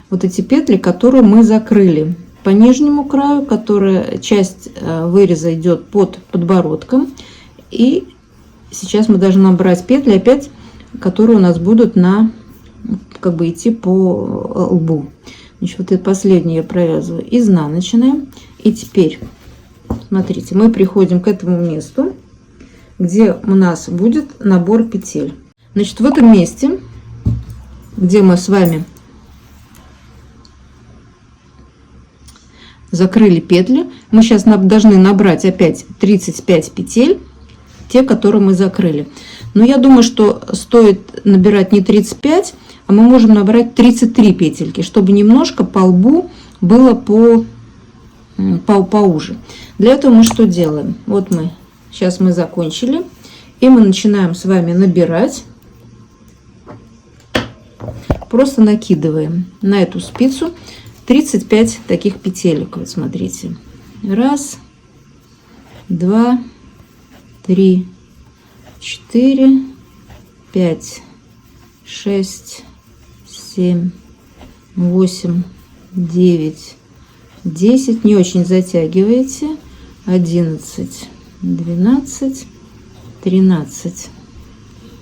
вот эти петли, которые мы закрыли по нижнему краю, которая часть выреза идет под подбородком. И сейчас мы должны набрать петли опять, которые у нас будут как бы идти по лбу. Значит, вот это последнее я провязываю изнаночная. И теперь смотрите, мы приходим к этому месту, где у нас будет набор петель. Значит, в этом месте, где мы с вами закрыли петли, мы сейчас должны набрать опять 35 петель, те, которые мы закрыли. Но я думаю, что стоит набирать не 35, а мы можем набрать 33 петельки, чтобы немножко по лбу было поуже. Для этого мы что делаем? Вот сейчас мы закончили, и мы начинаем с вами набирать. Просто накидываем на эту спицу 35 таких петелек. Вот смотрите. 1, 2, 3, 4, 5, 6, 7, 8, 9, 10. Не очень затягивайте. 11, 12, 13,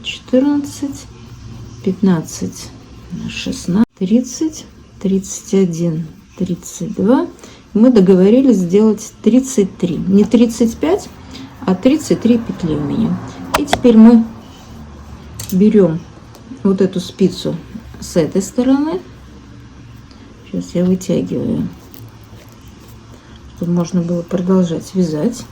14, 15, 16, 30, 31, 32. Мы договорились сделать 33. Не 35, а 33 петли у меня. И теперь мы берем вот эту спицу с этой стороны. Сейчас я вытягиваю, чтобы можно было продолжать вязать.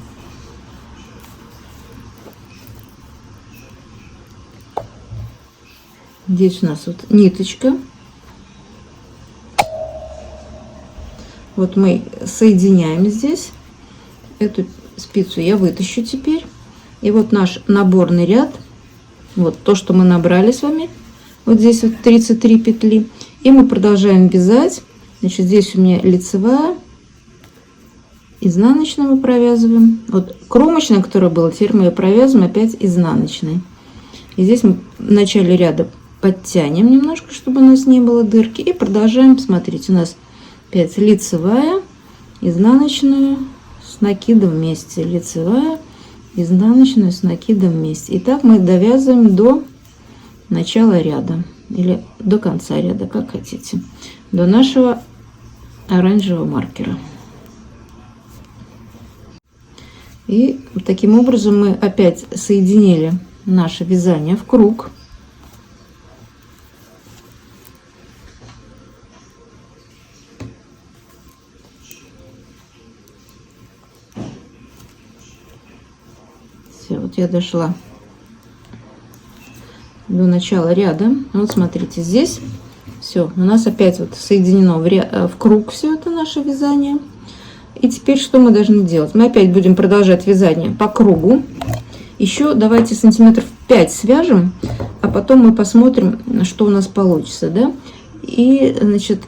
Здесь у нас вот ниточка. Вот мы соединяем здесь. Эту спицу я вытащу теперь. И вот наш наборный ряд. Вот то, что мы набрали с вами. Вот здесь вот 33 петли. И мы продолжаем вязать. Значит, здесь у меня лицевая. Изнаночную мы провязываем. Вот кромочная, которая была, теперь мы ее провязываем опять изнаночной. И здесь мы в начале ряда подтянем немножко, чтобы у нас не было дырки. И продолжаем. Смотрите, у нас опять лицевая, изнаночную с накидом вместе. Лицевая, изнаночную с накидом вместе. И так мы довязываем до начала ряда. Или до конца ряда, как хотите. До нашего оранжевого маркера. И таким образом мы опять соединили наше вязание в круг. Все, вот я дошла до начала ряда. Вот смотрите, здесь все у нас опять вот соединено в круг все это наше вязание. И теперь что мы должны делать? Мы опять будем продолжать вязание по кругу. Еще давайте сантиметров 5 свяжем, а потом мы посмотрим, что у нас получится, да? И, значит,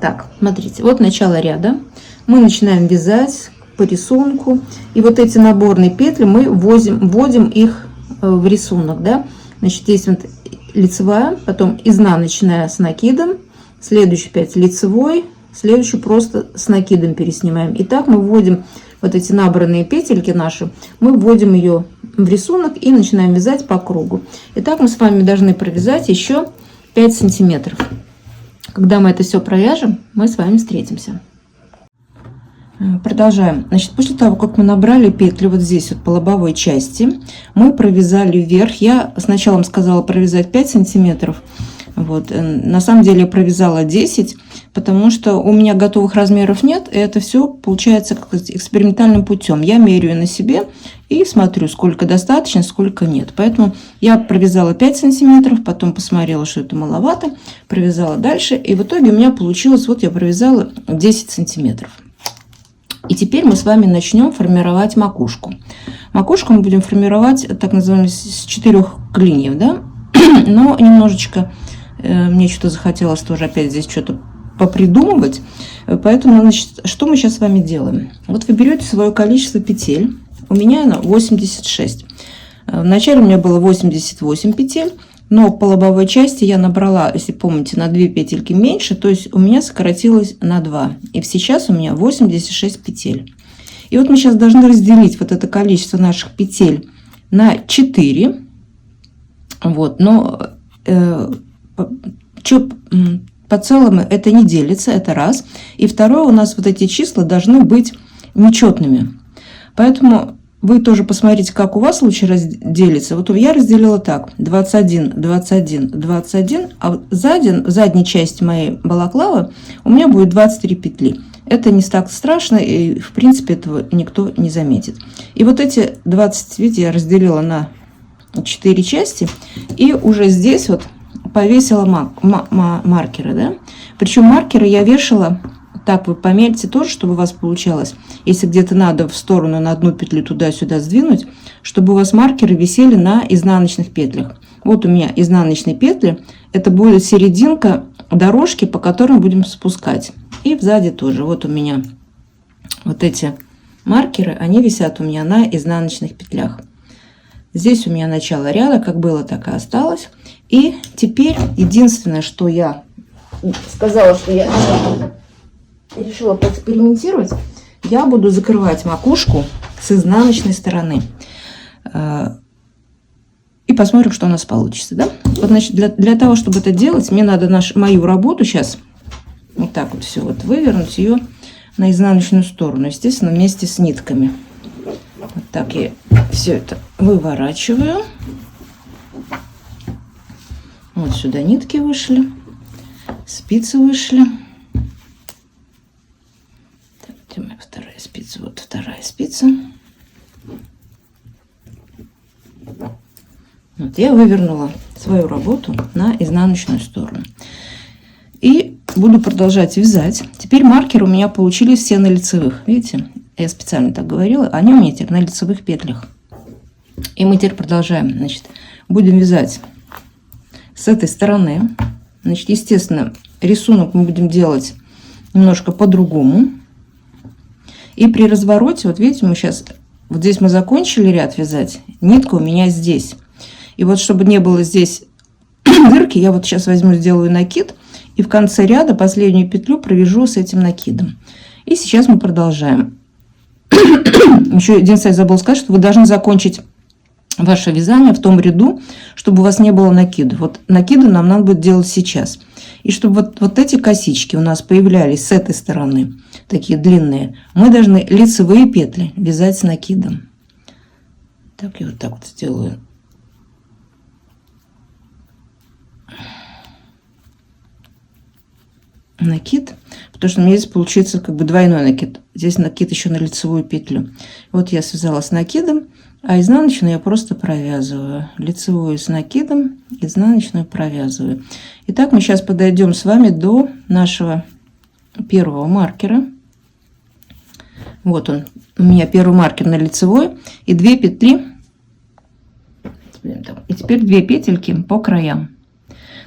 так, смотрите, вот начало ряда. Мы начинаем вязать по рисунку. И вот эти наборные петли мы вводим их в рисунок, да? Значит, здесь вот лицевая, потом изнаночная с накидом, следующий 5 лицевой, следующий просто с накидом переснимаем. И так мы вводим вот эти набранные петельки наши, мы вводим ее в рисунок и начинаем вязать по кругу. И так мы с вами должны провязать еще 5 сантиметров. Когда мы это все провяжем, мы с вами встретимся. Продолжаем. Значит, после того, как мы набрали петли вот здесь вот по лобовой части, мы провязали вверх. Я сначала вам сказала провязать 5 сантиметров. Вот. На самом деле я провязала 10, потому что у меня готовых размеров нет, и это все получается как экспериментальным путем. Я меряю на себе и смотрю, сколько достаточно, сколько нет. Поэтому я провязала 5 сантиметров, потом посмотрела, что это маловато, провязала дальше, и в итоге у меня получилось, вот я провязала 10 сантиметров. И теперь мы с вами начнем формировать макушку. Макушку мы будем формировать, так называемый, с 4 клиньев, да? Но немножечко мне что-то захотелось тоже опять здесь что-то попридумывать. Поэтому, значит, что мы сейчас с вами делаем? Вот вы берете свое количество петель. У меня оно 86. Вначале у меня было 88 петель, но по лобовой части я набрала, если помните, на 2 петельки меньше, то есть у меня сократилось на 2. И сейчас у меня 86 петель. И вот мы сейчас должны разделить вот это количество наших петель на 4. Вот, но по целому это не делится, это раз. И второе, у нас вот эти числа должны быть нечетными. Поэтому вы тоже посмотрите, как у вас лучше разделится. Вот я разделила так: 21, 21, 21, а в задней части моей балаклавы у меня будет 23 петли. Это не так страшно, и в принципе этого никто не заметит. И вот эти 20, видите, я разделила на 4 части, и уже здесь вот повесила маркеры, да? Причем маркеры я вешала, так вы померьте тоже, чтобы у вас получалось. Если где-то надо в сторону на одну петлю туда-сюда сдвинуть, чтобы у вас маркеры висели на изнаночных петлях. Вот у меня изнаночные петли, это будет серединка дорожки, по которой будем спускать. И сзади тоже. Вот у меня вот эти маркеры, они висят у меня на изнаночных петлях. Здесь у меня начало ряда, как было, так и осталось. И теперь единственное, что я сказала, что я решила поэкспериментировать, я буду закрывать макушку с изнаночной стороны. И посмотрим, что у нас получится. Да? Вот, значит, для того, чтобы это делать, мне надо мою работу сейчас вот так вот все вот вывернуть ее на изнаночную сторону, естественно, вместе с нитками. Вот Так, я все это выворачиваю. Вот сюда нитки вышли, спицы вышли. Так, где моя вторая спица? Вот вторая спица. Вот я вывернула свою работу на изнаночную сторону. И буду продолжать вязать. Теперь маркеры у меня получились все на лицевых. Видите, я специально так говорила. Они у меня теперь на лицевых петлях. И мы теперь продолжаем. Значит, будем вязать с этой стороны. Значит, естественно, рисунок мы будем делать немножко по-другому. И при развороте, вот видите, мы сейчас, вот здесь мы закончили ряд вязать, нитка у меня здесь. И вот чтобы не было здесь дырки, я вот сейчас возьму, сделаю накид, и в конце ряда последнюю петлю провяжу с этим накидом. И сейчас мы продолжаем. Еще единственное, я забыла сказать, что вы должны закончить ваше вязание в том ряду, чтобы у вас не было накида. Вот накиды нам надо будет делать сейчас. И чтобы вот эти косички у нас появлялись с этой стороны, такие длинные, мы должны лицевые петли вязать с накидом. Так, я вот так вот сделаю. Накид, потому что у меня здесь получится как бы двойной накид. Здесь накид еще на лицевую петлю. Вот я связала с накидом, а изнаночную я просто провязываю. Лицевую с накидом, изнаночную провязываю. Итак, мы сейчас подойдем с вами до нашего первого маркера. Вот он, у меня первый маркер на лицевой и 2 петли. И теперь 2 петельки по краям.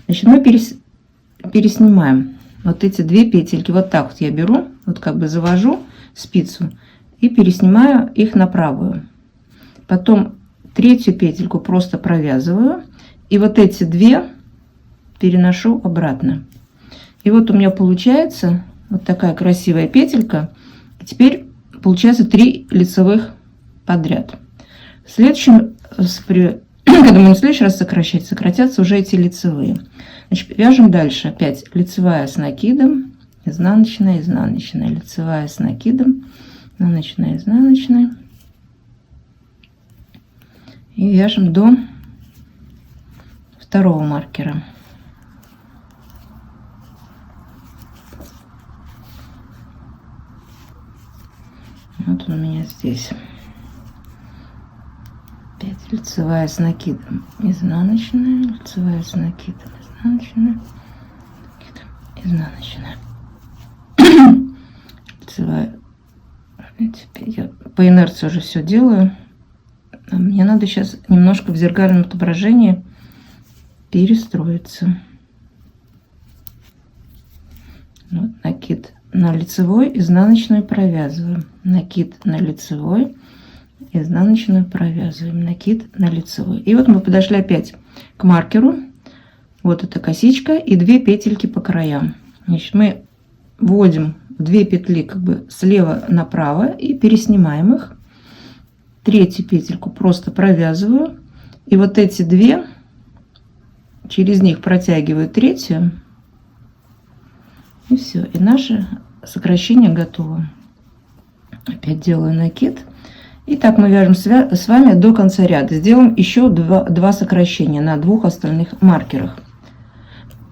Значит, мы переснимаем вот эти 2 петельки. Вот так вот я беру, вот как бы завожу спицу и переснимаю их на правую. Потом 3-ю петельку просто провязываю. И вот эти 2 переношу обратно. И вот у меня получается вот такая красивая петелька. И теперь получается 3 лицевых подряд. В следующем, когда мы в следующий раз сократятся уже эти лицевые. Значит, вяжем дальше. Опять лицевая с накидом, изнаночная, изнаночная, лицевая с накидом, изнаночная, изнаночная. И вяжем до второго маркера. Вот он у меня здесь. Опять лицевая с накидом, изнаночная, лицевая с накидом, изнаночная, изнаночная. Лицевая. Теперь я по инерции уже все делаю. Мне надо сейчас немножко в зеркальном отображении перестроиться. Вот, накид на лицевой, изнаночную провязываем. Накид на лицевой, изнаночную провязываем. Накид на лицевой. И вот мы подошли опять к маркеру. Вот эта косичка и 2 петельки по краям. Значит, мы вводим 2 петли как бы слева направо и переснимаем их. 3-ю петельку просто провязываю. И вот эти 2 через них протягиваю 3-ю. И все. И наше сокращение готово. Опять делаю накид. И так мы вяжем с вами до конца ряда. Сделаем еще 2 сокращения на 2 остальных маркерах.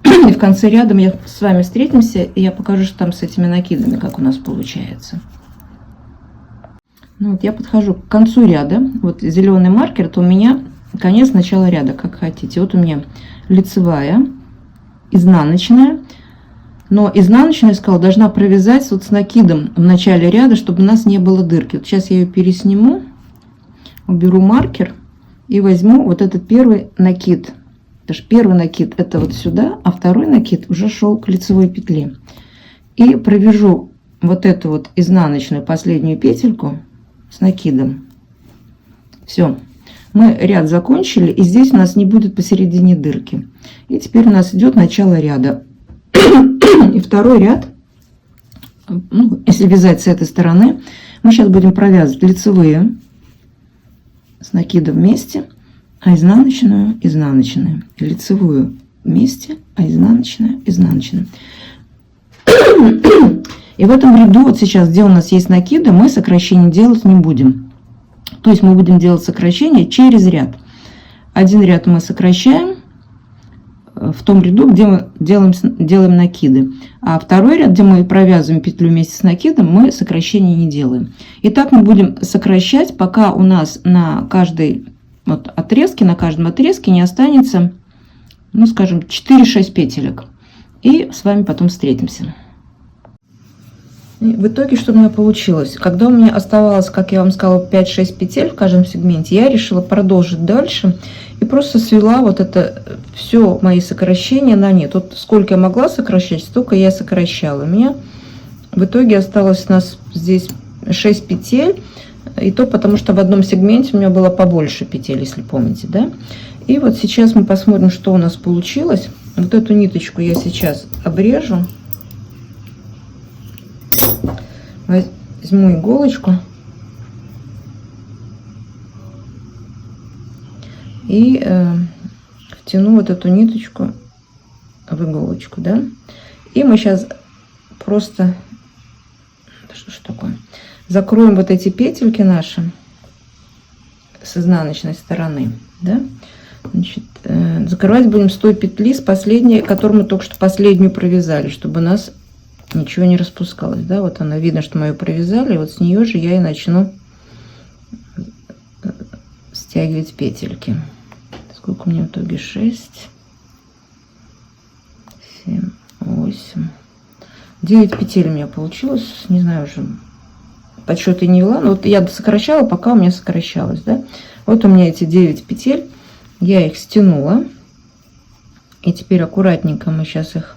И в конце ряда мы с вами встретимся, и я покажу, что там с этими накидами, как у нас получается. Ну, вот я подхожу к концу ряда. Вот зеленый маркер, это у меня конец начала ряда, как хотите. Вот у меня лицевая, изнаночная. Но изнаночная, я сказала, должна провязать вот с накидом в начале ряда, чтобы у нас не было дырки. Вот сейчас я ее пересниму, уберу маркер и возьму вот этот первый накид. Потому что первый накид это вот сюда, а второй накид уже шел к лицевой петле. И провяжу вот эту вот изнаночную последнюю петельку с накидом. Все. Мы ряд закончили, и здесь у нас не будет посередине дырки. И теперь у нас идет начало ряда. И второй ряд, ну, если вязать с этой стороны, мы сейчас будем провязывать лицевые с накидом вместе, а изнаночную, изнаночную, лицевую вместе, а изнаночную, изнаночную. И в этом ряду вот сейчас, где у нас есть накиды, мы сокращение делать не будем. То есть мы будем делать сокращение через ряд. Один ряд мы сокращаем в том ряду, где мы делаем накиды. А второй ряд, где мы провязываем петлю вместе с накидом, мы сокращения не делаем. И так мы будем сокращать, пока у нас на каждой отрезке, на каждом отрезке не останется, ну, скажем, 4-6 петелек. И с вами потом встретимся. И в итоге, что у меня получилось? Когда у меня оставалось, как я вам сказала, 5-6 петель в каждом сегменте, я решила продолжить дальше и просто свела вот это все мои сокращения на нет. Вот сколько я могла сокращать, столько я сокращала. У меня в итоге осталось у нас здесь 6 петель, и то потому, что в одном сегменте у меня было побольше петель, если помните, да? И вот сейчас мы посмотрим, что у нас получилось. Вот эту ниточку я сейчас обрежу. Возьму иголочку и втяну вот эту ниточку в иголочку, да. И мы сейчас просто, что ж такое, закроем вот эти петельки наши с изнаночной стороны, да. Значит, закрывать будем с той петли, с последней, которую мы только что последнюю провязали, чтобы у нас ничего не распускалось, да, вот она, видно, что мы ее провязали, и вот с нее же я и начну стягивать петельки. Сколько у меня в итоге? 6, 7, 8, 9 петель у меня получилось, не знаю уже, подсчеты не вела, но вот я сокращала, пока у меня сокращалось, да, вот у меня эти 9 петель, я их стянула, и теперь аккуратненько мы сейчас их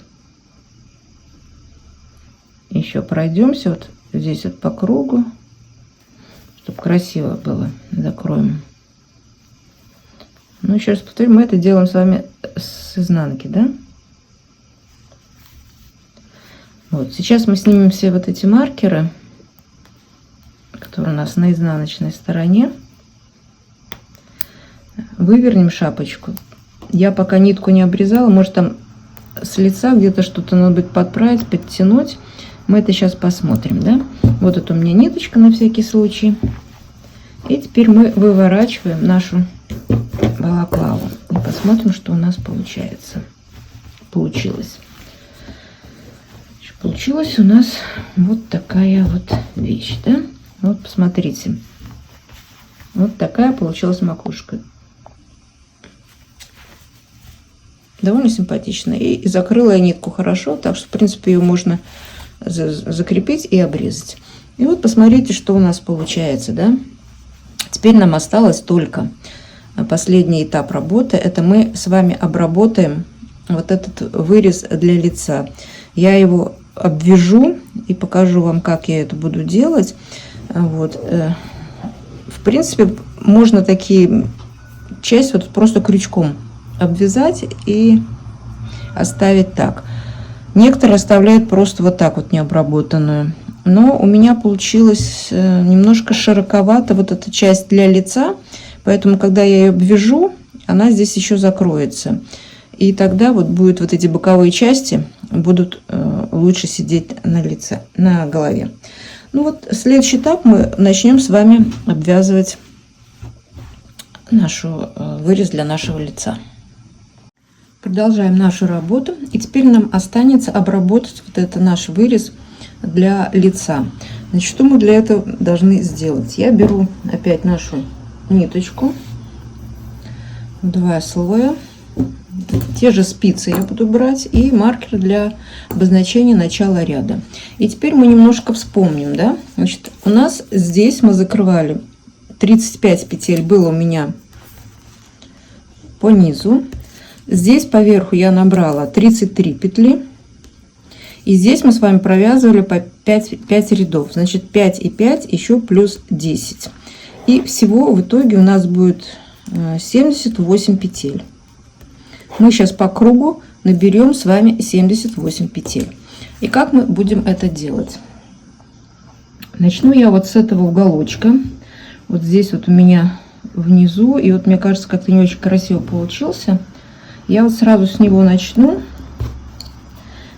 еще пройдемся вот здесь вот по кругу, чтобы красиво было. Закроем. Ну, еще раз повторю, мы это делаем с вами с изнанки, да? Вот, сейчас мы снимем все вот эти маркеры, которые у нас на изнаночной стороне. Вывернем шапочку. Я пока нитку не обрезала, может там с лица где-то что-то надо будет подправить, подтянуть. Мы это сейчас посмотрим, да? Вот это у меня ниточка на всякий случай. И теперь мы выворачиваем нашу балаклаву. И посмотрим, что у нас получается. Получилось у нас вот такая вот вещь, да? Вот посмотрите. Вот такая получилась макушка. Довольно симпатично. И закрыла я нитку хорошо, так что, в принципе, ее можно закрепить и обрезать. И вот посмотрите, что у нас получается, да? Теперь нам осталось только последний этап работы. Это мы с вами обработаем вот этот вырез для лица. Я его обвяжу и покажу вам, как я это буду делать. Вот. В принципе, можно такие часть вот просто крючком обвязать и оставить так. Некоторые оставляют просто вот так вот необработанную. Но у меня получилось немножко широковато вот эта часть для лица. Поэтому, когда я ее обвяжу, она здесь еще закроется. И тогда вот будут вот эти боковые части будут лучше сидеть на лице, на голове. Ну вот, следующий этап мы начнем с вами обвязывать нашу вырез для нашего лица. Продолжаем нашу работу. И теперь нам останется обработать вот это наш вырез для лица. Значит, что мы для этого должны сделать? Я беру опять нашу ниточку, 2 слоя, те же спицы я буду брать и маркер для обозначения начала ряда. И теперь мы немножко вспомним, да? Значит, у нас здесь мы закрывали 35 петель было у меня по низу. Здесь поверху я набрала 33 петли. И здесь мы с вами провязывали по 5 рядов. Значит, 5 и 5 еще плюс 10. И всего в итоге у нас будет 78 петель. Мы сейчас по кругу наберем с вами 78 петель. И как мы будем это делать? Начну я вот с этого уголочка. Вот здесь вот у меня внизу. И вот мне кажется, как-то не очень красиво получился. Я вот сразу с него начну.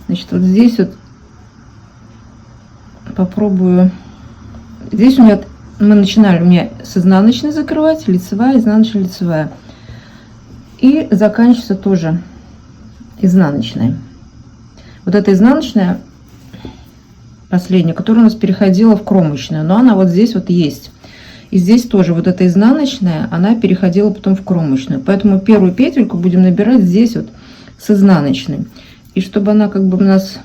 Значит, вот здесь вот попробую. Здесь у меня мы начинали у меня с изнаночной закрывать, лицевая, изнаночная, лицевая. И заканчивается тоже изнаночной. Вот эта изнаночная последняя, которая у нас переходила в кромочную, но она вот здесь вот есть. И здесь тоже вот эта изнаночная, она переходила потом в кромочную. Поэтому первую петельку будем набирать здесь вот с изнаночной. И чтобы она как бы у нас...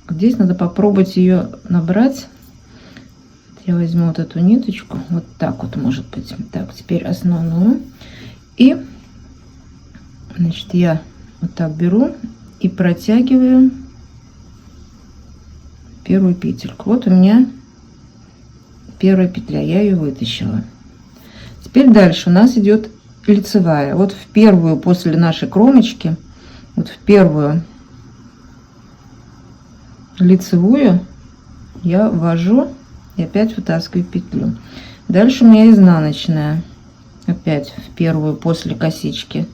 Здесь надо попробовать ее набрать. Я возьму вот эту ниточку. Вот так вот может быть. Так, теперь основную. И, значит, я вот так беру и протягиваю первую петельку. Вот у меня первая петля, я ее вытащила. Теперь дальше у нас идет лицевая. Вот в первую после нашей кромочки, вот в первую лицевую я ввожу и опять вытаскиваю петлю. Дальше у меня изнаночная, опять в первую после косички.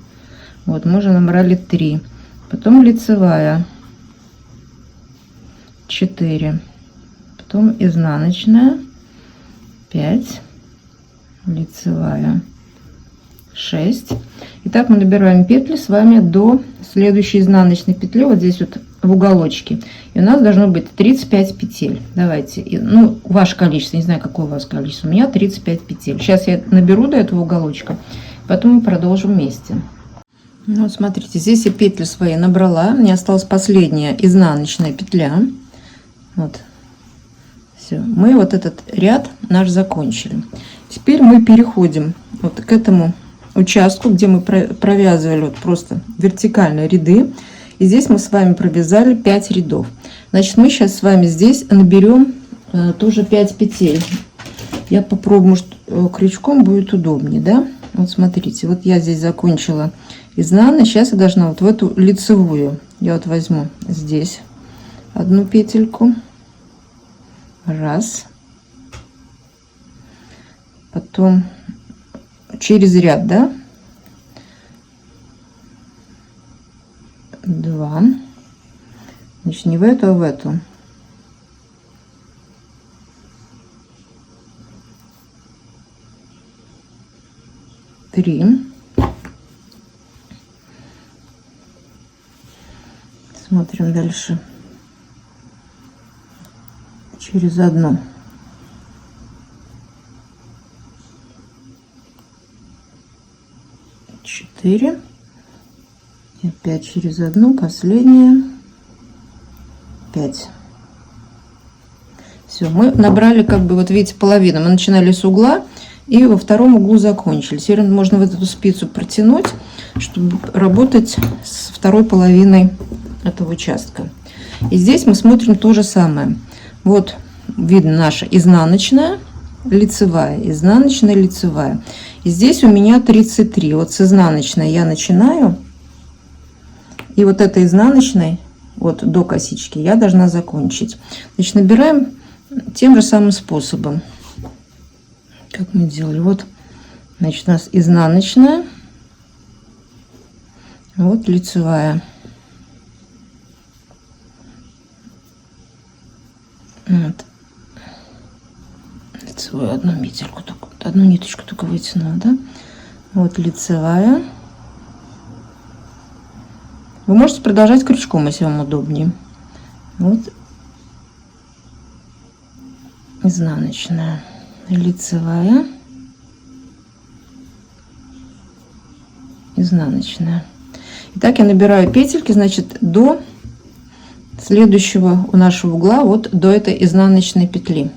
Вот мы уже набрали 3, потом лицевая 4, потом изнаночная 5, лицевая 6. Итак, мы набираем петли с вами до следующей изнаночной петли, вот здесь вот в уголочке. И у нас должно быть 35 петель. Давайте, ну, ваше количество, не знаю, какое у вас количество, у меня 35 петель. Сейчас я наберу до этого уголочка, потом мы продолжим вместе. Ну, вот смотрите, здесь я петли свои набрала, мне осталась последняя изнаночная петля. Вот. Все, мы вот этот ряд наш закончили. Теперь мы переходим вот к этому участку, где мы провязывали вот просто вертикальные ряды. И здесь мы с вами провязали 5 рядов. Значит, мы сейчас с вами здесь наберем тоже 5 петель. Я попробую, может, крючком будет удобнее, да? Вот смотрите, вот я здесь закончила изнаночную. Сейчас я должна вот в эту лицевую. Я вот возьму здесь одну петельку. Раз. Потом через ряд, да? 2. Значит, не в эту, а в эту. 3. Смотрим дальше. Через одну. 4. И опять через одну, последняя 5. Все, мы набрали, как бы, вот видите, половину. Мы начинали с угла и во втором углу закончили. Теперь можно вот эту спицу протянуть, чтобы работать с второй половиной этого участка. И здесь мы смотрим то же самое. Вот видно наша изнаночная, лицевая, изнаночная, лицевая. И здесь у меня 33. Вот с изнаночной я начинаю. И вот этой изнаночной, вот до косички, я должна закончить. Значит, набираем тем же самым способом, как мы делали. Вот, значит, у нас изнаночная, вот лицевая. Вот. Лицевую одну петельку, одну ниточку только вытянула, да? Вот лицевая. Вы можете продолжать крючком, если вам удобнее. Вот изнаночная, лицевая, изнаночная. Итак, я набираю петельки, значит, до следующего у нашего угла, вот до этой изнаночной петли.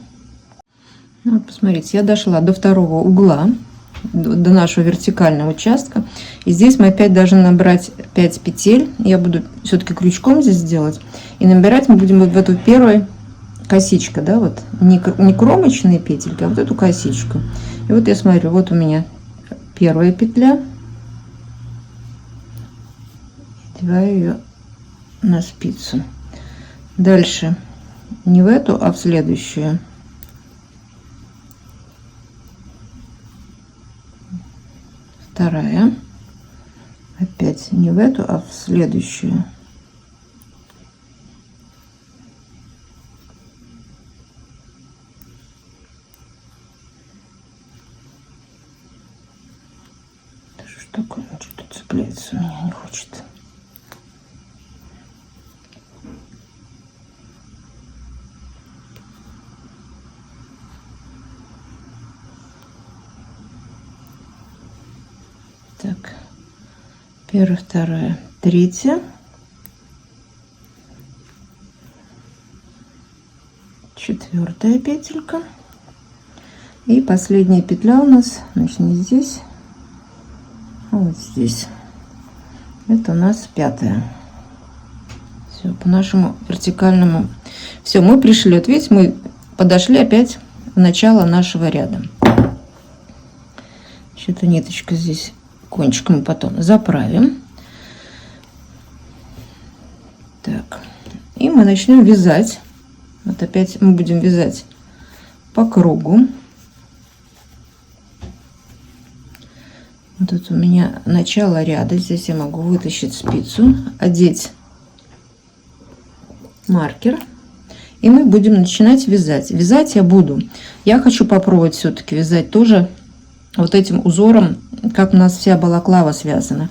Вот, посмотрите, я дошла до второго угла, до нашего вертикального участка. И здесь мы опять должны набрать 5 петель. Я буду все-таки крючком здесь делать. И набирать мы будем вот в эту первую косичку, да, вот не кромочные петельки, а вот эту косичку. И вот я смотрю, вот у меня первая петля. Одеваю ее на спицу. Дальше не в эту, а в следующую. Вторая. Опять не в эту, а в следующую. такое? Что-то цепляется у меня, не хочет. Так, первая, вторая, третья. Четвертая петелька. И последняя петля у нас, значит, не здесь, а вот здесь. Это у нас пятая. Все, по нашему вертикальному. Все, мы пришли. Вот видите, мы подошли опять в начало нашего ряда. Что-то ниточка здесь, кончиком мы потом заправим. Так, и мы начнем вязать. Вот опять мы будем вязать по кругу. Вот тут у меня начало ряда. Здесь я могу вытащить спицу, одеть маркер. И мы будем начинать вязать. Вязать я буду. Я хочу попробовать все-таки вязать тоже вот этим узором, как у нас вся балаклава связана.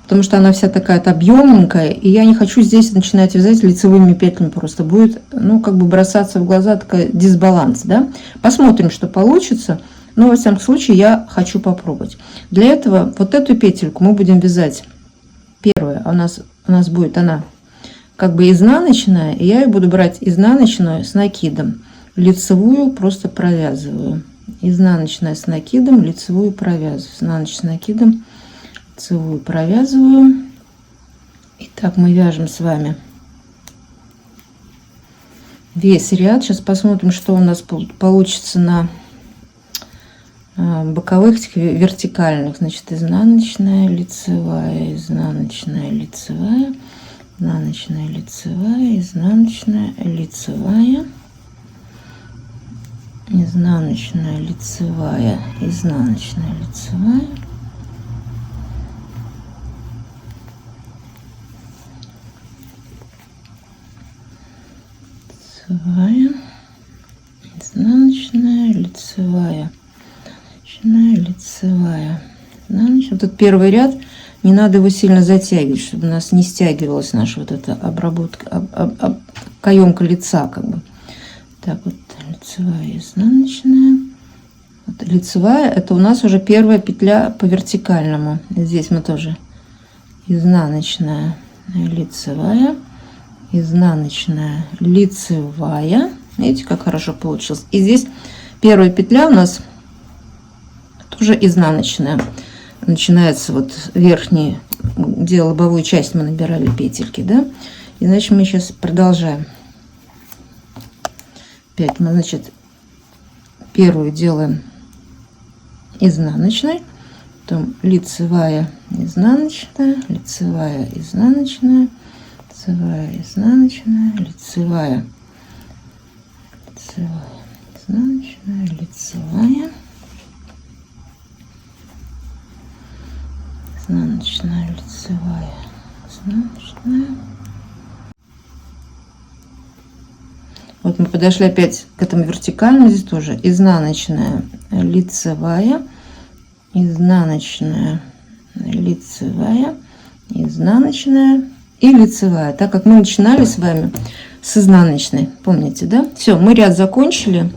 Потому что она вся такая объемненькая, и я не хочу здесь начинать вязать лицевыми петлями, просто будет, ну, как бы бросаться в глаза такой дисбаланс, да. Посмотрим, что получится, но, во всяком случае, я хочу попробовать. Для этого вот эту петельку мы будем вязать первая, у нас будет она как бы изнаночная, и я ее буду брать изнаночную с накидом, лицевую просто провязываю, изнаночная с накидом, лицевую провязываю, изнаночная с накидом, лицевую провязываю. Итак, мы вяжем с вами весь ряд. Сейчас посмотрим, что у нас получится на боковых, вертикальных. Значит, изнаночная, лицевая, изнаночная, лицевая, изнаночная, лицевая, изнаночная, лицевая, изнаночная, лицевая, изнаночная, лицевая. Лицевая, изнаночная, лицевая, изнаночная, лицевая, изнаночная. Вот этот первый ряд, не надо его сильно затягивать, чтобы у нас не стягивалась наша вот эта обработка, каемка лица, как бы. Так вот, лицевая, изнаночная. Вот, лицевая, это у нас уже первая петля по вертикальному. Здесь мы тоже изнаночная, лицевая, изнаночная, лицевая. Видите, как хорошо получилось. И здесь первая петля у нас тоже изнаночная. Начинается вот верхний, где лобовую часть мы набирали петельки, да. И значит мы сейчас продолжаем. Опять мы, значит, первую делаем изнаночной, потом лицевая, изнаночная, лицевая, изнаночная, лицевая, изнаночная, лицевая, лицевая, изнаночная, лицевая, изнаночная, лицевая, изнаночная. Вот мы подошли опять к этому вертикальному, здесь тоже изнаночная, лицевая, изнаночная, лицевая, изнаночная и лицевая, так как мы начинали с вами с изнаночной, помните, да? Все, мы ряд закончили,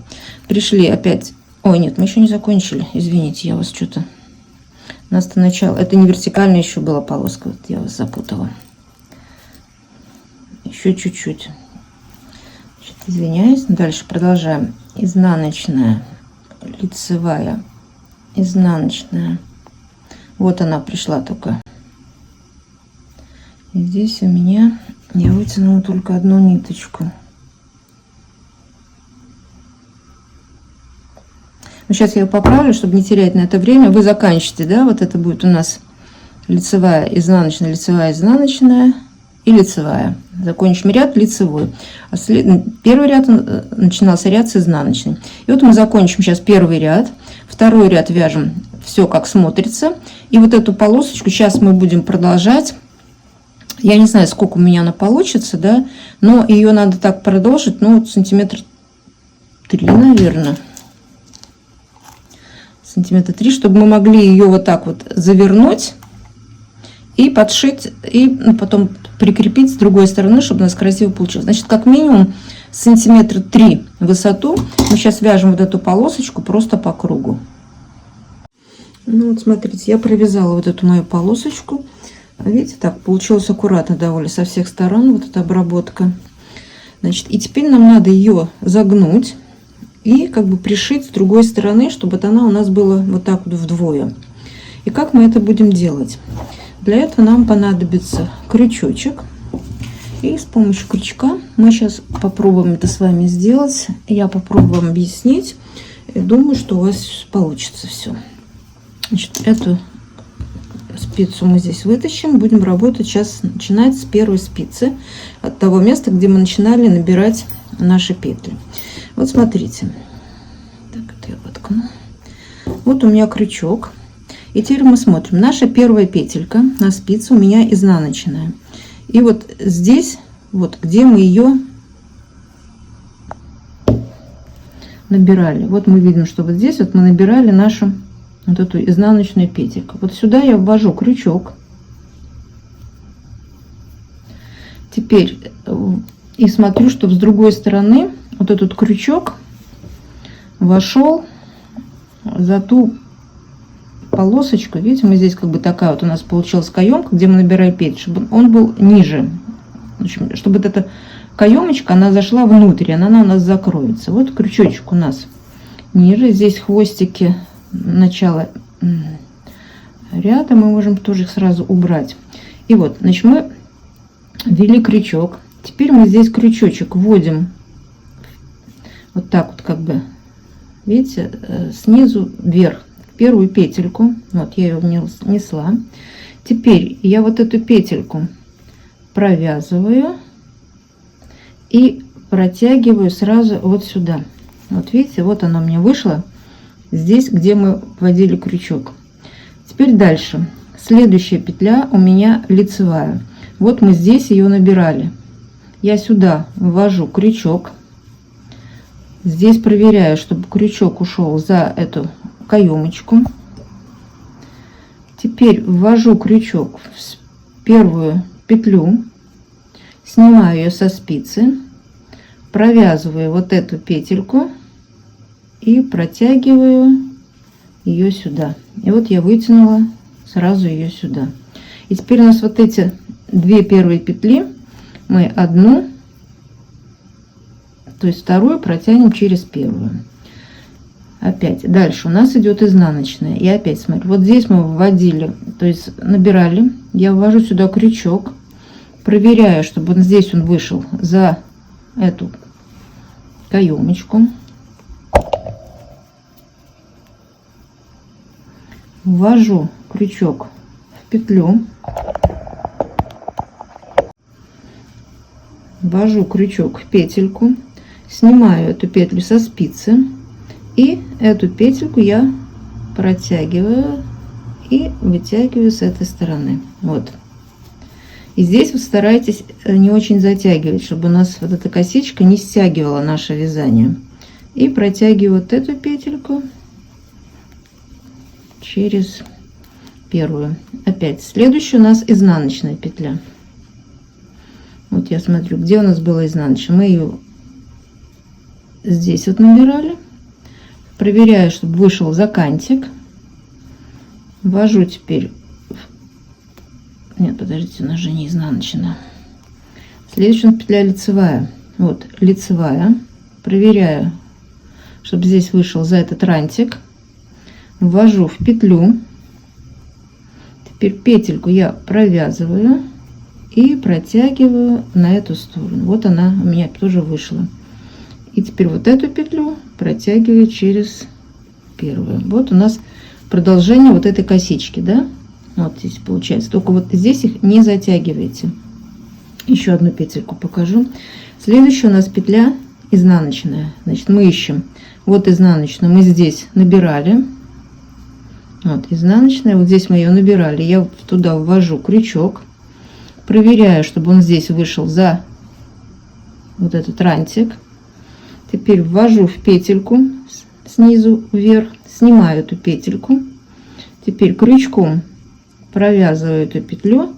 пришли опять. Ой, нет, мы еще не закончили, извините, я вас что-то, у нас-то начало, это не вертикальная еще была полоска, вот я вас запутала, еще чуть-чуть. Извиняюсь, дальше продолжаем. Изнаночная, лицевая, изнаночная. Вот она пришла только. И здесь у меня я вытянула только одну ниточку. Ну, сейчас я ее поправлю, чтобы не терять на это время. Вы заканчиваете, да? Вот это будет у нас лицевая, изнаночная, лицевая, изнаночная и лицевая. Закончим ряд лицевой. А первый ряд начинался ряд с изнаночной. И вот мы закончим сейчас первый ряд. Второй ряд вяжем все как смотрится. И вот эту полосочку сейчас мы будем продолжать. Я не знаю, сколько у меня она получится, да, но ее надо так продолжить, ну, сантиметр 3, наверное. Сантиметра 3, чтобы мы могли ее вот так вот завернуть и подшить, и потом прикрепить с другой стороны, чтобы у нас красиво получилось. Значит, как минимум сантиметра 3 в высоту. Мы сейчас вяжем вот эту полосочку просто по кругу. Ну вот смотрите, я провязала вот эту мою полосочку. Видите, так получилось аккуратно довольно со всех сторон, вот эта обработка. Значит, и теперь нам надо ее загнуть и как бы пришить с другой стороны, чтобы она у нас была вот так вот вдвое. И как мы это будем делать? Для этого нам понадобится крючочек. И с помощью крючка мы сейчас попробуем это с вами сделать. Я попробую вам объяснить. И думаю, что у вас получится все. Значит, эту спицу мы здесь вытащим. Будем работать сейчас, начинать с первой спицы. От того места, где мы начинали набирать наши петли. Вот смотрите. Так, это я воткну. Вот у меня крючок. И теперь мы смотрим. Наша первая петелька на спице у меня изнаночная. И вот здесь, вот где мы ее набирали. Вот мы видим, что вот здесь вот мы набирали нашу вот эту изнаночную петельку. Вот сюда я ввожу крючок. Теперь и смотрю, чтобы с другой стороны вот этот крючок вошел за ту полосочку. Видите, мы здесь как бы такая вот у нас получилась каемка, где мы набираем петли, чтобы он был ниже. В общем, чтобы вот эта каемочка, она зашла внутрь, она у нас закроется. Вот крючочек у нас ниже. Здесь хвостики начала ряда, мы можем тоже их сразу убрать. И вот, значит, мы ввели крючок. Теперь мы здесь крючочек вводим вот так вот, как бы, видите, снизу вверх. Первую петельку, вот я ее внесла. Теперь я вот эту петельку провязываю и протягиваю сразу вот сюда. Вот видите, вот она у меня вышла здесь, где мы вводили крючок. Теперь дальше. Следующая петля у меня лицевая. Вот мы здесь ее набирали. Я сюда ввожу крючок. Здесь проверяю, чтобы крючок ушел за эту каемочку. Теперь ввожу крючок в первую петлю, снимаю ее со спицы, провязываю вот эту петельку и протягиваю ее сюда. И вот я вытянула сразу ее сюда. И теперь у нас вот эти две первые петли мы одну, то есть вторую протянем через первую. Опять дальше у нас идет изнаночная. И опять смотрю, вот здесь мы вводили, то есть набирали, я ввожу сюда крючок, проверяю, чтобы здесь он вышел за эту каемочку, ввожу крючок в петлю, ввожу крючок в петельку, снимаю эту петлю со спицы. И эту петельку я протягиваю и вытягиваю с этой стороны. Вот. И здесь вы старайтесь не очень затягивать, чтобы у нас вот эта косичка не стягивала наше вязание. И протягиваю вот эту петельку через первую. Опять следующая у нас изнаночная петля. Вот я смотрю, где у нас была изнаночная. Мы ее здесь вот набирали. Проверяю, чтобы вышел закантик. Ввожу теперь. Нет, подождите, у нас же не изнаночная. Следующая петля лицевая. Вот лицевая. Проверяю, чтобы здесь вышел за этот рантик. Ввожу в петлю. Теперь петельку я провязываю и протягиваю на эту сторону. Вот она у меня тоже вышла. И теперь вот эту петлю протягиваю через первую. Вот у нас продолжение вот этой косички, да? Вот здесь получается. Только вот здесь их не затягивайте. Еще одну петельку покажу. Следующая у нас петля изнаночная. Значит, мы ищем вот изнаночную. Мы здесь набирали. Вот изнаночная. Вот здесь мы ее набирали. Я туда ввожу крючок. Проверяю, чтобы он здесь вышел за вот этот рантик. Теперь ввожу в петельку снизу вверх, снимаю эту петельку. Теперь крючком провязываю эту петлю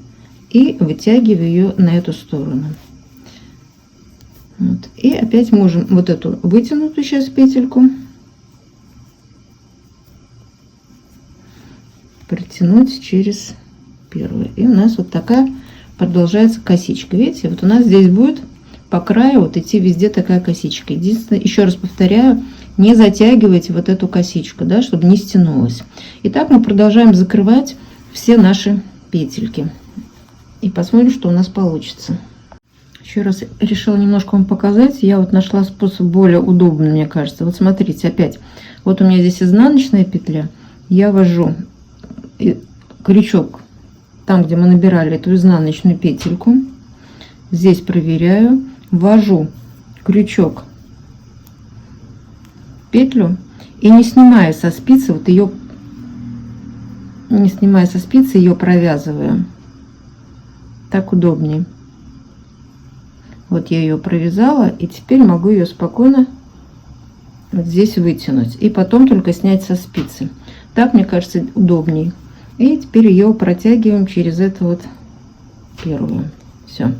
и вытягиваю ее на эту сторону. Вот. И опять можем вот эту вытянутую сейчас петельку протянуть через первую. И у нас вот такая продолжается косичка. Видите, вот у нас здесь будет по краю вот идти везде такая косичка. Единственное, еще раз повторяю, не затягивайте вот эту косичку, да, чтобы не стянулась. И так мы продолжаем закрывать все наши петельки. И посмотрим, что у нас получится. Еще раз решила немножко вам показать. Я вот нашла способ более удобный, мне кажется. Вот смотрите, опять. Вот у меня здесь изнаночная петля. Я ввожу крючок там, где мы набирали эту изнаночную петельку. Здесь проверяю. Ввожу крючок в петлю и не снимая со спицы, вот ее, не снимая со спицы, ее провязываю. Так удобнее. Вот я ее провязала, и теперь могу ее спокойно вот здесь вытянуть и потом только снять со спицы. Так, мне кажется, удобней. И теперь ее протягиваем через эту вот первую. Все.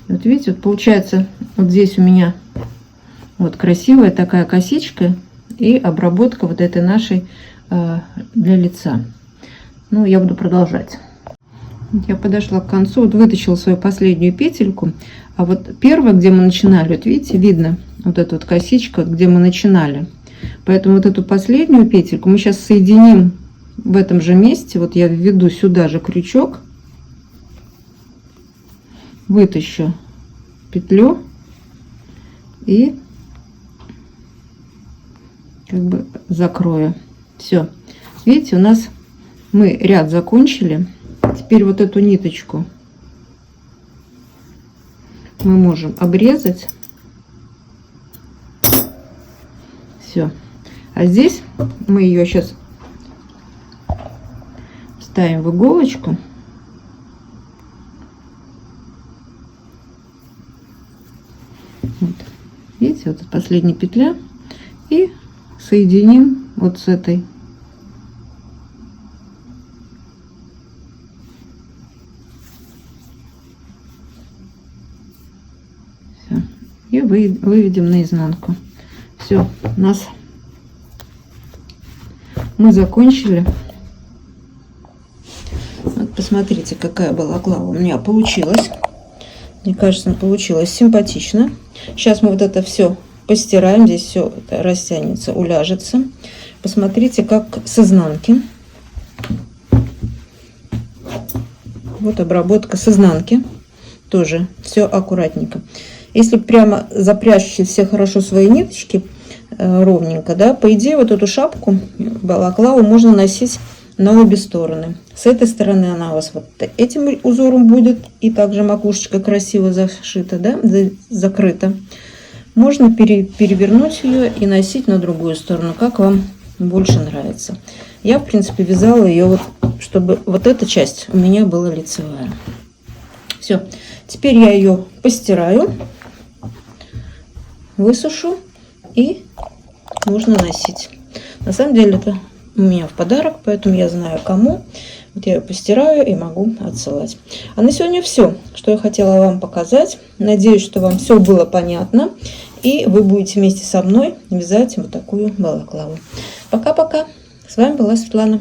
Вот видите, вот получается, вот здесь у меня вот красивая такая косичка и обработка вот этой нашей для лица. Ну, я буду продолжать. Я подошла к концу, вот вытащила свою последнюю петельку, а вот первая, где мы начинали, вот видите, видно вот эта вот косичка, вот где мы начинали. Поэтому вот эту последнюю петельку мы сейчас соединим в этом же месте. Вот я введу сюда же крючок, вытащу петлю и как бы закрою. Все, видите, у нас мы ряд закончили. Теперь вот эту ниточку мы можем обрезать. Все. А здесь мы ее сейчас ставим в иголочку. Вот. Видите, вот последняя петля. И соединим вот с этой. Все. И выведем наизнанку. Все, у нас мы закончили. Вот посмотрите, какая балаклава у меня получилась. Мне кажется, получилось симпатично. Сейчас мы вот это все постираем. Здесь все растянется, уляжется. Посмотрите, как с изнанки. Вот обработка с изнанки. Тоже все аккуратненько. Если прямо запрячь все хорошо свои ниточки ровненько, да, по идее вот эту шапку балаклаву можно носить на обе стороны. С этой стороны она у вас вот этим узором будет, и также макушечка красиво зашита, да, закрыта. Можно перевернуть ее и носить на другую сторону, как вам больше нравится. Я, в принципе, вязала ее вот, чтобы вот эта часть у меня была лицевая. Все, теперь я ее постираю, высушу, и можно носить. На самом деле это у меня в подарок, поэтому я знаю кому. Вот я ее постираю и могу отсылать. А на сегодня все, что я хотела вам показать. Надеюсь, что вам все было понятно. И вы будете вместе со мной вязать вот такую балаклаву. Пока-пока. С вами была Светлана.